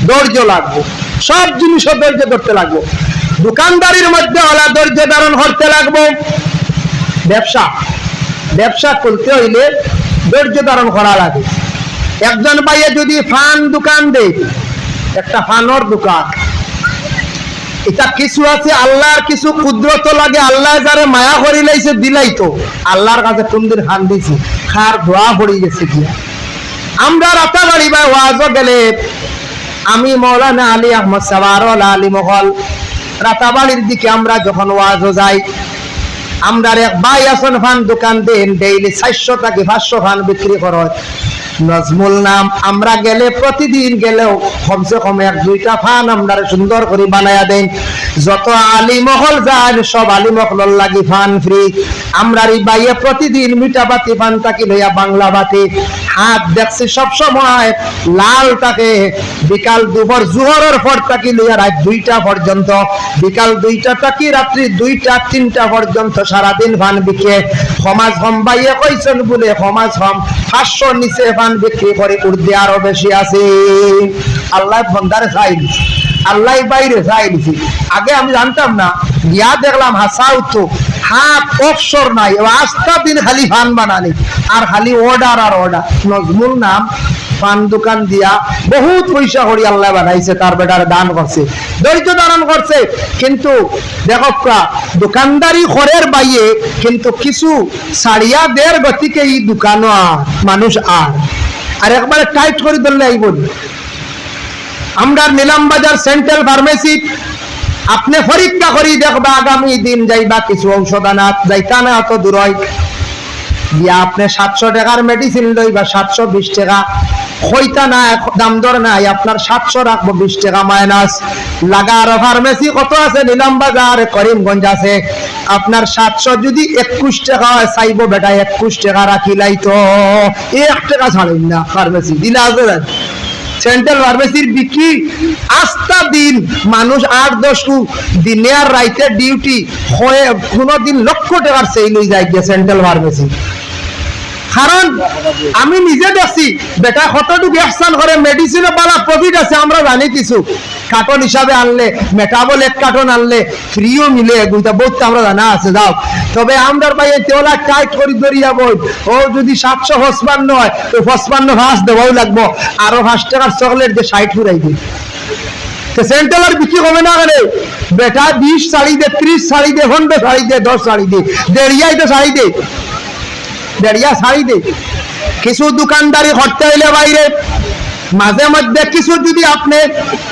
ধৈর্য লাগবে, সব জিনিস ধৈর্য ধরতে লাগবো। দোকানদারির মধ্যে হলা ধৈর্য ধারণ করতে লাগবো। ব্যবসা করতে হইলে ধৈর্য ধারণ করা লাগে। একজন ভাইয়ে যদি ফান দোকান দেয়, একটা ফানোর দোকান, এটা কিছু আছে আল্লাহর কিছু কুদরত লাগে। আল্লাহ যারে মায়া করি লাইছে দিলাই তো আল্লাহর কাছে কোনদিন হান দিছি, খার ধোয়া পড়ে গেছে গিয়া। আমরা রাতাবাড়ি বা ওয়াজও গেলে, আমি মৌলানা আলী আহমদ সাওয়ারল আলী মহল রাতাবাড়ির দিকে আমরা যখন ওয়াজও যাই, আমরা এক ভাই আসন ফান দোকান দেন, ডেইলি 400 থেকে 500 ফান বিক্রি করে, নজমুল নাম। আমরা গেলে প্রতিদিন গেলেও কমসে কম 1-2টা ফান আমরা সুন্দর করে বানায়া দেন। যত আলী মহল যায় সব আলী মহল লাগি ফান ফ্রি। আমরা এই বাইয়ে প্রতিদিন মিঠা বাতি ফান থাকি লইয়া বাংলা বাতি হাত দেখছি সব সময় লাল থাকে। বিকাল দুপুর জোহরের পর থাকি লইয়া রাত 2টা পর্যন্ত, বিকাল 2টা থাকি রাত্রি 2টা-3টা পর্যন্ত সারাদিন ফান বিকে। সমাজ হম বাইয়ে কইছেন বলে সমাজ হম 500 নিচে ফান বিক্রি করে, উর্দে আরো বেশি আছে। আল্লাহ বন্দারে চাইলি, আল্লাহ বাইরে চাইলিছি। আগে আমি জানতাম না, গিয়া দেখলাম হাসাও তো হাত অফসর নাই, আস্তা দিন খালি ফান বানানি আর খালি অর্ডার আর অর্ডার। নজমুল নাম পান দোকান দিয়া বহুত পয়সা করি আল্লাহ বানাইছে, তার বেটার দান করছে, ধৈর্য ধারণ করছে। কিন্তু দেখো দোকানদারি খরের বাইয়ে কিন্তু কিছু সারিয়া দের গতিকে এই দোকানও মানুষ আর একবারে টাইট করে ধরলে আইব। আমরা নিলাম বাজার সেন্ট্রাল ফার্মেসি, আপনি পরীক্ষা করি দেখবা আগামী দিন যাইবা কিছু ঔষধ আনা যাইতা না, অত দূর হয় গিয়া আপনি 700 টাকার মেডিসিন লইবা 720 টাকা হইতা না, দাম দর নাই, আপনার 700 রাখবো, 20 টাকা মাইনাস লাগার। ফার্মেসি কত আছে? নিলাম বাজার, করিমগঞ্জ আছে। আপনার 700 যদি 21 টাকা হয়, চাইবো বেটা 21 টাকা রাখিলাই তো 1 টাকা ছাড়েন না, ফার্মেসি দিলে আছে সেন্ট্রাল ফার্মেসির বিক্রি আস্তা দিন মানুষ 8-10 দিনে আর রাইতে ডিউটি হয়ে কোনোদিন লক্ষ টাকার সেল হয়ে যায় গিয়ে সেন্ট্রাল ফার্মেসি। কারণ আমি নিজে দেখছি বেটা কতটুকু অ্যাকশন করে, মেডিসিনও পালা প্রফিট আছে আমরা জানি কিছু। কার্টন হিসাবে আনলে মেটাবল 1 কার্টন আনলে ফ্রিও মিলে দুইটা বহুত আমরা জানা আছে যাও। তবে আমরা ভাই তেওলা টাইট করি ধরিয়া বই ও যদি 755 হয় তো 55 ভাস দেওয়াও লাগবো, আরো 5 টাকার চকলেট দিয়ে 60 ফুরাই দিই। সেন্ট্রালের বিক্রি হবে না কেন বেটা? 20 শাড়ি দে, 30 শাড়ি দে, 15 শাড়ি দে, 10 শাড়ি দে, দেড়িয়াই তো শাড়ি দে, দেড়িয়া শাড়ি দে। কিছু দোকানদারি করতে হইলে বাইরে মাঝে মধ্যে কিছু যদি আপনি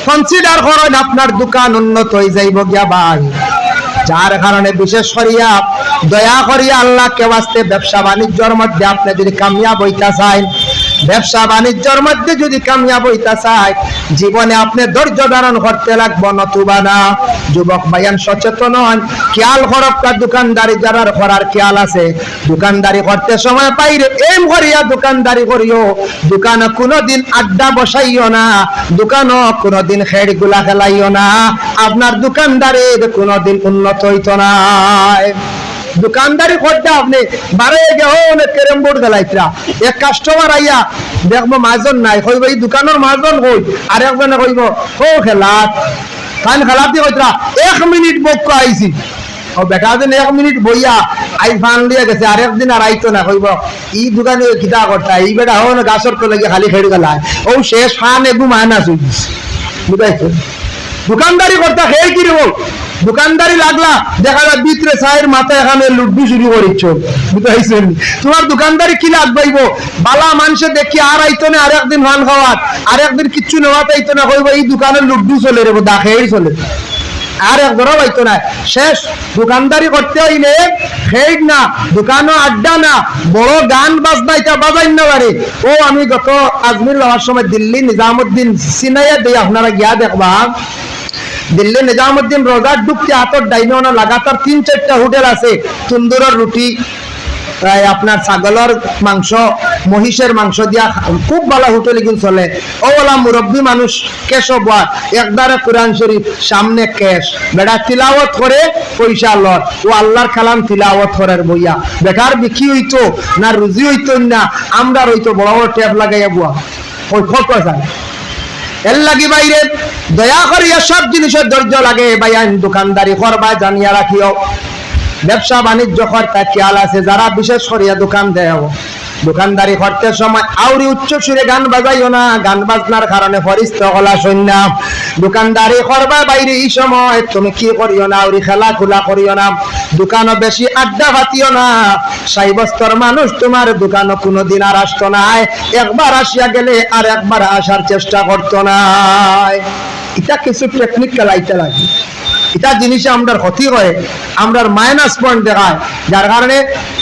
কনসিডার করেন আপনার দোকান উন্নত হয়ে যাইব গিয়া ভাই। যার কারণে বিশেষ করিয়া দয়া করিয়া আল্লাহকে ওয়াস্তে ব্যবসা বাণিজ্যের মধ্যে আপনি যদি কামিয়াব হইতা চান, ব্যবসা বাণিজ্যের মধ্যে যদি কামিয়াব হইতা চায় জীবনে আপনি ধৈর্য ধারণ করতে লাগবো, নতুবা না। যুবক ভাইয়ান সচেতন হন, খেয়াল করক্কা দোকানদারি যারা করার খেয়াল আছে, দোকানদারি করতে সময় পাইরে এম করিয়া দোকানদারি করিও। দোকানে কোনোদিন আড্ডা বসাইও না, দোকানও কোনোদিন খেড় গুলা খেলাইও না, আপনার দোকানদারের কোনোদিন উন্নত হইতো না। দোকানদারি করতে আপনি বারে ক্যারেম বোর্ড খেলাইতরা, এক কাস্টমার আইয়া দেখবো মাজন নাই, কইব এই দোকানের মাজন কই, আর একজনে কইব ও খেলাত কান খেলাতে কইতরা 1 মিনিট বক আইছি। ও বেটা যেন 1 মিনিট বইয়া আই ফান লিয়া গেছে, আর একদিন আর আইতো না, কইব ই দোকানে কিতা করতা, এই বেটা হন গাছর তো লাগে খালি খেড়ে গেলায় ও শেষ ফান একদম মায়না চুইস। বুঝাইছো? দোকানদারি করতে খেয়ে কি রে দোকানদারি লাগলা দেখা যায় ভিতরে চায়ের মাথায় এখানে লুড্ডু শুরু করিচ্ছ। বুঝাইছেন? তোমার দোকানদারি কি লাগবাইব? বালা মানুষে দেখি আর আইতো না, আর একদিন ভান খাওয়ার, আর একদিন কিচ্ছু নেওয়াতে আইতো না, কইব এই দোকানের লুড্ডু চলে রে, দা খেয়েই চলে, আর এক ধরো আইতো না। শেষ দোকানদারি করতে হইলে খেয়ে না, দোকানও আড্ডা না, বড় গান বাজনা এটা বাজাই না পারে। ও আমি গত আজমির যাওয়ার সময় দিল্লি নিজামুদ্দিন সিনাইয়া দিয়ে আপনারা গিয়া দেখবা, দিল্লি নিজামুদ্দিন রোজার ঢুকতে হাতর ডাইনে না লাগাতার 3-4টা হোটেল আছে, তন্দুরের রুটি, আপনার ছাগলের মাংস, মহিষের মাংস দিয়া খুব ভালো হোটেল কিন্তু চলে। ওলা মুরব্বী মানুষ কেশব একদারে কোরআন শরীফ সামনে ক্যাশ, বেটা তিলাওয়াত করে পয়সা লয়, ও আল্লাহর কালাম তিলাওয়াত করার বইয়া বেটার বিক্রি হইতো না, রুজি হইতো না, আমরা হইতো বড় বড় ট্যাপ লাগাইয়া বুয়া ওই ফটো যায়। এর লাগি বাইরে দয়া করিয়া সব জিনিসের ধৈর্য লাগে ভাইয়া। দোকানদারি করবা জানিয়া রাখিও, ব্যবসা বাণিজ্য করতে খেয়াল আছে যারা বিশেষ করিয়া দোকান দেয়, দোকানদারি করতে সময় আউরি উচ্চ সুরে গান বাজাইও না, গান বাজনার কারণে ফরিস্ত গলা শুননা। দোকানদারি করবা বাইরে এই সময় তুমি কি করিও না, আউরি খেলা খোলা করিও না, দোকানও বেশি আড্ডা ভাতিও না। সাইবস্তর মানুষ তোমার দোকানও কোনোদিন আর আসতো না, একবার আসিয়া গেলে আর একবার আসার চেষ্টা করতো না। এটা কিছু টেকনিক খেলাইতে লাগে, এটা জিনিসে আমরা ক্ষতি করে, আমরা মাইনাস পয়েন্ট দেখায়। যার কারণে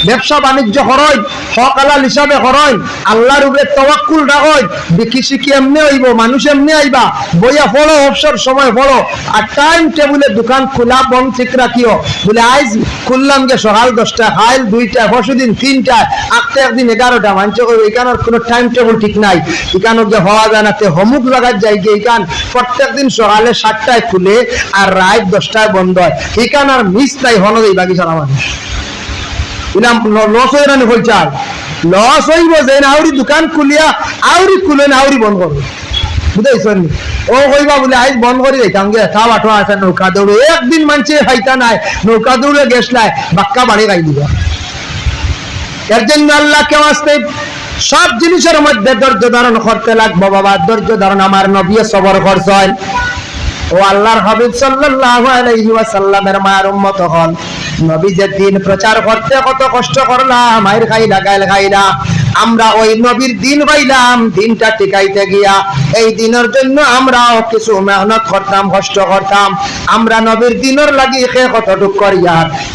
ব্যবসা বাণিজ্য করই হক হালাল হিসাবে করই, আল্লাহর উপরে তাওয়াক্কুল রাখই, বিকি শিখি এমনি হইব, মানুষ এমনি আইবা, বইয়া পড়ো, অবসর সময় পড়ো, আর টাইম টেবিলে দোকান খোলা বন্ধ ঠিক রাখিও। বলে আজ খুললাম যে সকাল 10টা, খাইল 2টা, পরশুদিন 3টা, আজকে একদিন 11টা, মানছে এখানের কোনো টাইম টেবিল ঠিক নাই, এখানে গিয়ে হওয়া যায় না, হমুক জায়গায় যাই গিয়ে এখান প্রত্যেক দিন সকালে 7টায় খুলে আর রাত 10টায় বন্ধ হয়, এখানে আর মিস নাই হলো এই বাকি সারা মানুষ। লস হয়ে না চাই, লস হইব যে আউরি দোকান খুলিয়া আউরি খুলে না আউরি বন্ধ করবে। বুঝাইছেন? ও কইবা বলে আজ বন্ধ করে দিতাম গে, খাওয়া টোয়া আছে নৌকা দৌড়ে, একদিন মানছে খাইতা নাই, নৌকা দৌড়ে গেছ নাই, বাক্কা বাড়ি খাই দিবা। এর জন্য আল্লাহ কেউ আসতে সব জিনিসের মধ্যে ধৈর্য ধারণ করতে লাগবো বাবা। ধৈর্য ধারণ আমার নবী সবর করছেন। ও আল্লাহর হাবিব সাল্লাল্লাহু আলাইহি ওয়াসাল্লামের মায়ের উম্মত হন। নবী যে দিন প্রচার করতে কত কষ্ট করলাম, মায়ের খাইলা গাইল খাইলা, আমরা ওই নবীর দিন পাইলাম, দিনটা টিকাইতে গিয়া এই দিনের জন্য আমরাও কিছু মেহনত করতাম, কষ্ট করতাম। আমরা নবীর দিনের লাগি কতটুক করিয়া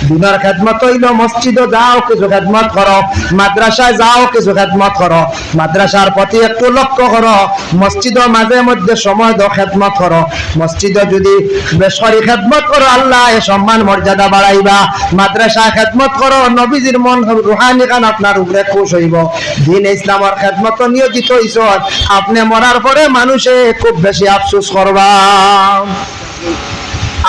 দিনের খেদমত হইল, মসজিদে যাও কিছু খেদমত করো, মাদ্রাসায় যাও কিছু খেদমত করো, মাদ্রাসার প্রতি একটু লক্ষ্য করো, মসজিদে মাঝে মধ্যে সময় দাও, খেদমত করো। মসজিদে যদি বেসরি খেদমত করো আল্লাহ এ সম্মান মর্যাদা বাড়াইবা, মাদ্রাসায় খেদমত করো নবীজির মন রুহানি খান আপনার উপরে খুশ হইব। দিন ইসলামের খেদমত নিয়োজিত হইছ, আপনি মরার পরে মানুষে খুব বেশি আফসোস করবা।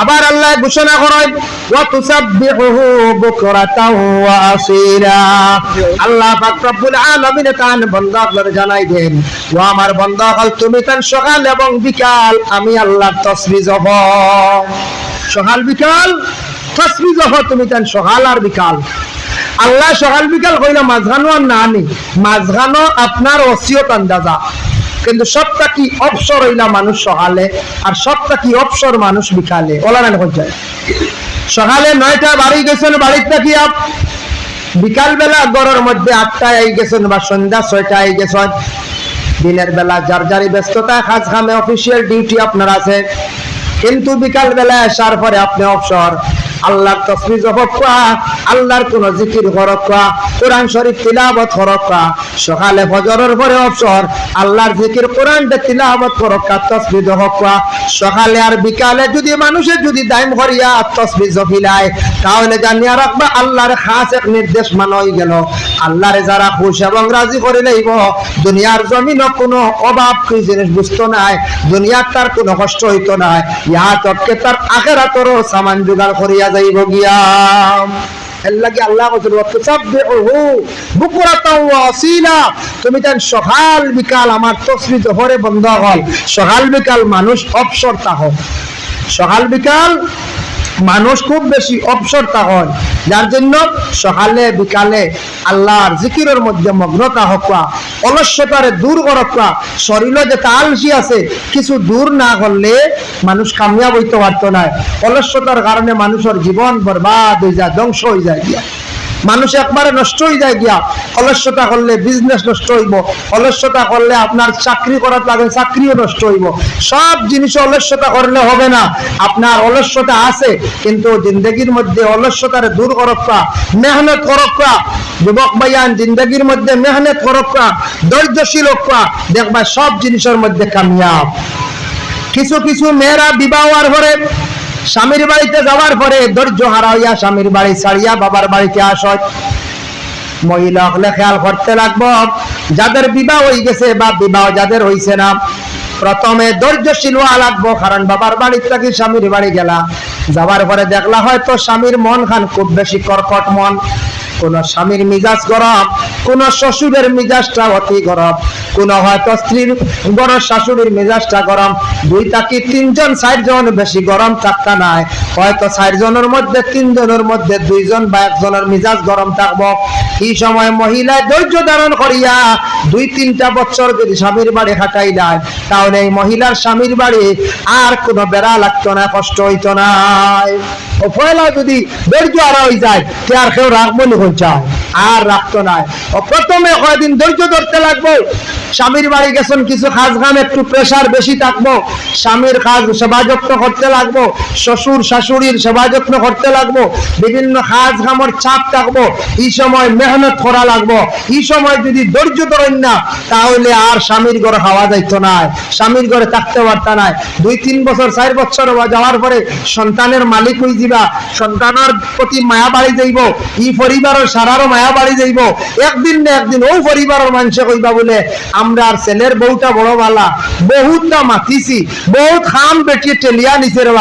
আবার আল্লাহ ঘোষণা করেন ওয়া তুসাব্বিহুহু বুকরাতাও ওয়া আসীলা। আল্লাহ পাক রব্বুল আলামিন তান বান্দাদের জানাই দেন, ও আমার বান্দাগণ তুমি তান সকাল এবং বিকাল আমি আল্লাহর তাসবিহ জপ, সকাল বিকাল তাসবিহ জপ, তুমি তান সকাল আর বিকাল। আল্লাহ সকাল বিকাল কইলা মাঝখানো আর না নি, মাঝখানো আপনার ওসিয়ত আন্দাজা, কিন্তু সবটা কি অবসর হইলা মানুষ সকালে, আর সবটা কি অবসর মানুষ বিকালে। ওলা না যায় সকালে 9টা বাড়ি গেছেন, বাড়িতে কি আপ বিকাল বেলা গড়ের মধ্যে 8টায় আই গেছেন বা সন্ধ্যা 6টায় আই গেছেন। দিনের বেলা যার যারি ব্যস্ততা কাজ কামে অফিসিয়াল ডিউটি আপনার আছে, কিন্তু বিকাল বেলা আসার পরে আপনি অবসর আল্লাহর তাসবিহ জপ করা, আল্লাহর কোন জিকির করক করা, কোরআন শরীফ তিলাওয়াত করক করা। সকালে ফজরের পরে অবসর আল্লাহর জিকির কোরআন তিলাওয়াত করক করা, তাসবিহ জপ করা। সকালে আর বিকালে যদি মানুষের যদি দাইম করিয়া তাসবিহ জপিলায়, তাহলে জানিয়া রাখবা আল্লাহর খাস এক নির্দেশ মানা হয়ে গেল। আল্লাহরে যারা খুশি এবং রাজি করে লইব, দুনিয়ার জমিনও কোনো অভাব কি জিনিস বুঝতো নাই, দুনিয়ার তার কোনো কষ্ট হইতো নাই, ইহা তককে তার আখিরাতেরও সামান জোগাড় করিয়া যাইব গিয়া। এল্লাগি আল্লাহ কইছিল ওয়াতুসাব্বিহুহু বুকরাতাও ওয়া আসীলা, তুমি তান সকাল বিকাল আমার তাসবিহ জপরে বন্ধ হল। সকাল বিকাল মানুষ অবসর তাহন, সকাল বিকাল মানুষ খুব বেশি অবসর তাহন, যার জন্য সকালে বিকালে আল্লাহর জিকিরের মধ্যে মগ্নতা হকা, অলস্যতারে দূর করকা। শরীরে যে আলসি আছে কিছু দূর না করলে মানুষ কামিয়াব হইতে পারতো না। অলস্যতার কারণে মানুষের জীবন বরবাদ হয়ে যায়, ধ্বংস হয়ে যায় গিয়া, মানুষ একবারে নষ্ট হয়ে যায় গিয়া। অলস্যতা করলে বিজনেস নষ্ট হইব, অলস্যতা করলে আপনার চাকরি করার লাগে চাকরিও নষ্ট হইব। সব জিনিস অলস্যতা করলে হবে না। আপনার অলস্যতা আছে, কিন্তু জিন্দগির মধ্যে অলস্যতারে দূর করকা, মেহনত করকা। যুবক ভাইয়ান জিন্দগির মধ্যে মেহনত করকা, ধৈর্যশীল হকা, দেখবা সব জিনিসের মধ্যে কামিয়াব। কিছু কিছু মেয়েরা বিবাহ হওয়ার পরে স্বামীর বাড়িতে যাওয়ার পরে ধৈর্য হারাইয়া স্বামীর বাড়ি ছাড়িয়া বাবার বাড়িতে আসয়। মহিলা হলে খেয়াল করতে লাগবো, যাদের বিবাহ হয়ে গেছে বা বিবাহ যাদের হইছে না, প্রথমে ধৈর্যশীল হওয়া লাগবো। কারণ বাবার বাড়ি থেকে স্বামীর বাড়ি গেলা, যাওয়ার পরে দেখলা হয়তো স্বামীর মন খান খুব বেশি কর্কট মন, কোন স্বামীর মিজাজ গরম, কোন শ্বশুরের মিজাজটা অতি গরম, কোন হয়তো স্ত্রীর বড় শাশুড়ির মেজাজটা গরম। 2 থেকে 3 জন 4 জন বেশি গরম থাকতা নাই, হয়তো 4 জনের মধ্যে 3 জনের মধ্যে 2 জন বা 1 জনের মিজাজ গরম থাকবো। এই সময় মহিলা ধৈর্য ধারণ করিয়া 2-3টা বছর যদি স্বামীর বাড়ি খাটাই দেয়, তাহলে এই মহিলার স্বামীর বাড়ি আর কোনো বেড়া লাগতো না, কষ্ট হইতো না। ও পয়লা যদি ধৈর্য হারা হয়ে যায়, তে আর কেউ রাখবো নি চায়, আর রাখতো না। ও প্রথমে কয়েকদিন ধৈর্য ধরতে লাগবো। স্বামীর বাড়ি গেছেন, কিছু কাজ কাম একটু প্রেশার বেশি থাকবো, স্বামীর কাজ সেবা যত্ন করতে লাগবো, শ্বশুর শাশুড়ির সেবা যত্ন করতে লাগবো, বিভিন্ন কাজ কামের চাপ থাকবো। এই সময় মেহনত করা লাগবো। এই সময় যদি ধৈর্য ধরেন না, তাহলে আর স্বামীর ঘরে খাওয়া যাইতো না, স্বামীর ঘরে থাকতে পারত না। 2-3 বছর 4 বছর যাওয়ার পরে সন্তানের মালিক হয়ে যাবা, সন্তানের প্রতি মায়া বাড়ি যাইব, এই পরিবারের সারারও মায়া বাড়ি যাইব। একদিন না একদিন ও পরিবারের মানুষে কইবা বলে আমরা আর ছেলের বউটা বড় বালা, বহুতটা মাতিছি, বহুত খাম বেটিয়ে টেলিয়া নিছে রে,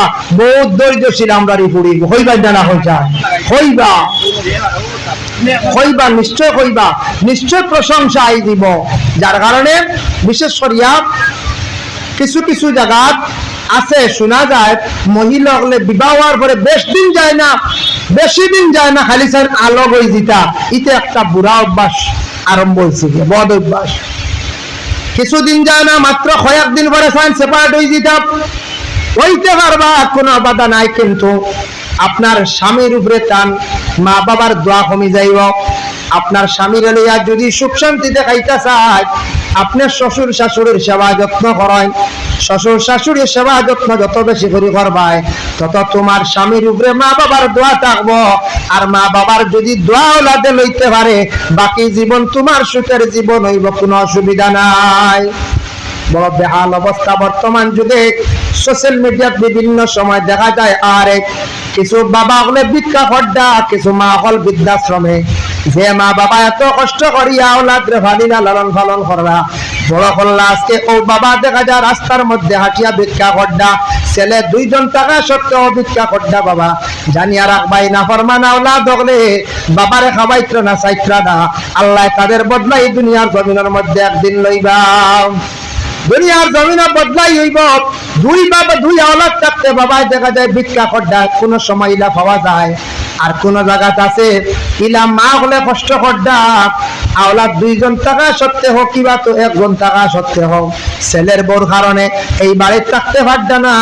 বহুত ধৈর্যশীল আমরা রিপুড়ি হইবা জানা হয়ে যায়, হইবা হইবা নিশ্চয় হইবা, নিশ্চয় প্রশংসা আই দিব। যার কারণে বিশেষ করিয়া কিছু কিছু জায়গা আছে শোনা যায়, মহিলা হলে বিবাহ হওয়ার পরে বেশি দিন যায় না, খালি স্যার আলোক হয়ে দিতা। ইতে একটা বুড়া অভ্যাস আরম্ভ হয়েছে, বদ অভ্যাস। কিছুদিন যায় না, মাত্র কয়েকদিন পরে সাইন সেপারেট হয়ে দিতা। হইতে পারবা, কোনো বাধা নাই, কিন্তু আপনার স্বামীর উপরে টান, মা বাবার দোয়া কমে যাইব। আপনার স্বামীর লইয়া যদি সুখ শান্তিতে খাইতে চায়, আপনার শ্বশুর শাশুড়ির সেবা যত্ন করেন। শ্বশুর শাশুড়ির সেবা যত্ন যত বেশি করে করবাই, তত তোমার স্বামীর উপরে মা বাবার দোয়া থাকবো। আর মা বাবার যদি দোয়া ওলাদে লইতে পারে, বাকি জীবন তোমার সুখের জীবন হইব, কোনো অসুবিধা নাই। বড় বেহাল অবস্থা বর্তমান যুগে। সোশ্যাল মিডিয়াত বিভিন্ন সময় দেখা যায়, আর কিছু বাবা হলে ভিক্ষা খড্ডা, কিছু মা হল বৃদ্ধাশ্রমে, যে মা বাবা এত কষ্ট করিয়া আওলাদ রে ভালিনা লালন পালন করলা বড় করলা, আজকে ও বাবা দেখা যায় রাস্তার মধ্যে হাঁটিয়া ভিক্ষা করডা, ছেলে 2 জন টাকা সত্ত্বেও ভিক্ষা করডা। বাবা জানিয়া রাখবাই না ফরমান আওলাদ হলে বাবারে খাওয়াইত্র না চাইত্রা না, আল্লাহ তাদের বদলাই দুনিয়ার জমিনের মধ্যে একদিন লইবা। দুনিয়ার জমিনে বদলাই হইব। 2 বাবা 2 আওলাদ থাকতে বাবাই দেখা যায় ভিক্ষা করডা, কোন সময় ইলা পাওয়া যায়। আর কোন জায়গাতে আছে ইলা মা হলে কষ্ট করডা, আওলাদ 2 জন টাকা সত্ত্বে হোক কিবা তো 1 জন টাকা সত্ত্বে হোক ছেলের বউর কারণে এই বাড়িতে থাকতে পারডা না।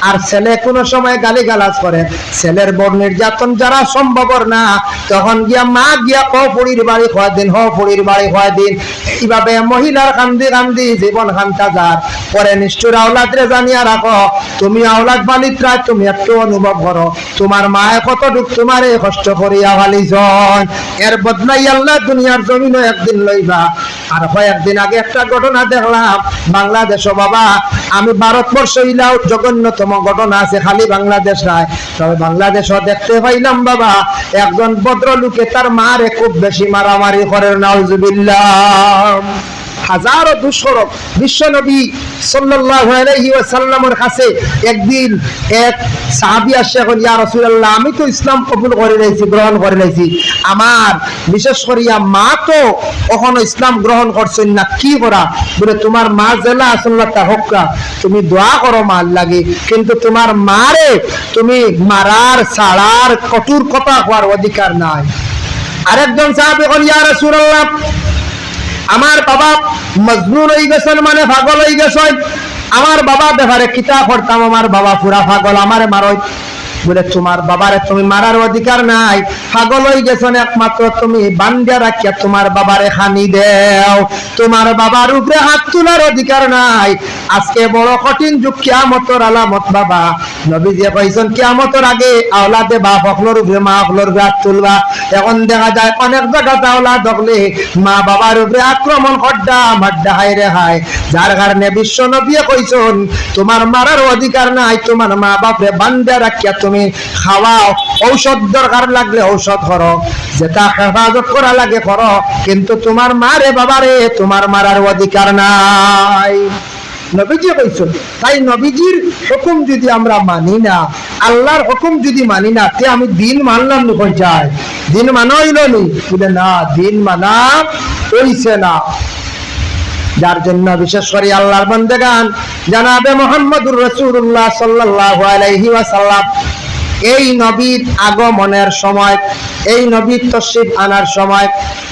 আর ছেলে কোন সময় গালিগালাজ করে, ছেলের বউর নির্যাতন যারা সম্ভব না, তখন গিয়া মা গিয়া পুরীর বাড়ি খোয়া দিন, পুরীর বাড়ি খোয়া দিন। এইভাবে মহিলার কান্দি কান্দি জীবন খান্তা যার পরে নিষ্ঠুর আওলাদ রে জানিয়া রাখো, তুমি আওলাদ বালিত্রা তুমি একটু অনুভব করো তোমার মায়ে কত দুঃখ তোমারে কষ্ট করিয়া ভালিছ, এর বদলাই আল্লাহ দুনিয়ার জমিনও একদিন লইবা। আর কয়েকদিন আগে একটা ঘটনা দেখলাম বাংলাদেশও বাবা, আমি ভারতবর্ষ ইলাও জঘন্যতম ঘটনা আছে, খালি বাংলাদেশ নয়, তবে বাংলাদেশও দেখতে পাইলাম বাবা একজন ভদ্রলোকে তার মারে খুব বেশি মারামারি করে, নাউজুবিল্লাহ। হাজারো দুঃসরক বিশ্বনবী সাল্লাল্লাহু আলাইহি ওয়াসাল্লামের কাছে একদিন এক সাহাবী আসে বলে, ইয়া রাসূলুল্লাহ আমি তো ইসলাম কবুল করে নিয়েছি, গ্রহণ করে নিয়েছি, আমার বিশেষ করিয়া মা তো কখনো ইসলাম গ্রহণ করছেন না, কি করা? বলে তোমার মা জেলা আসল্লাহ তাহক্কা, তুমি দোয়া করো মার লাগে, কিন্তু তোমার মারে তুমি মারার ছাড়ার কঠোর কথা হওয়ার অধিকার নাই। আরেকজন সাহাবী বলে, ইয়া রাসূলুল্লাহ আমার বাবা মজনুন হয়ে গেছেন, মানে পাগল হয়ে গেছেন, আমার বাবা ব্যাপারে কিতা করতাম, আমার বাবা পুরা পাগল, আমারে মারই। বলে তোমার বাবারে তুমি মারার অধিকার নাই, পাগল হয়ে গেছেন, একমাত্র তুমি বান্দিয়া রাখিয়া তোমার বাবারে খানি দেও, তোমার বাবার উপরে হাত তোলার অধিকার নাই। আজকে বড় কঠিন যুগ, কিয়ামতের আলামত বাবা। নবীজি কইছেন কিয়ামতের আগে আওলাদে বাপ হকলর উপরে মা হকলর উপরে হাত তুলবা। এখন দেখা যায় অনেক জায়গাতে আওলাদ হকলে মা বাবার উপরে আক্রমণ করডা মাড্ডা হায় রে হায়, যার কারণে বিশ্ব নবী কইছেন তোমার মারার অধিকার নাই, তোমার মা বাপরে বান্দিয়া রাখিয়া তুমি খাওয়াও, ঔষধ দরকার লাগলে ঔষধ করো, যেটা হেফাজত করা লাগে করো, কিন্তু তোমার মারে বাবারে তোমার মারার অধিকার নাই। নবীজি কইছেন, তাই নবীজির হুকুম যদি আমরা মানি না, আল্লাহর হুকুম যদি মানি না, তে আমি দিন মানলাম নি, কই যায় দিন মানা হইল নি? বলে না, দিন মানা হইছে না। যার জন্য বিশেষ করে আল্লাহর বান্দাগান জানাবে মুহাম্মদুর রাসূলুল্লাহ সাল্লাল্লাহু আলাইহি ওয়াসাল্লাম এই নবীর আগমনের সময়, এই নবীর তশরিফ আনার সময়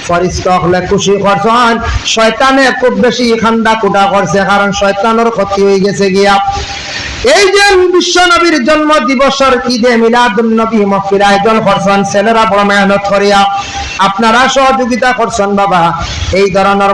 ফেরেশতা হলে খুশি করছেন, শয়তানে খুব বেশি খান্দা কুটা করছে, কারণ শয়তানের ক্ষতি হয়ে গেছে গিয়া। এই যে বিশ্ব নবীর জন্ম দিবসের ঈদে মিলাদুন নবী মাহফিল আয়োজন করছেন, ছেলেরা বড় মেহনত করিয়া আপনারা সহযোগিতা করছেন বাবা। এই ধরনের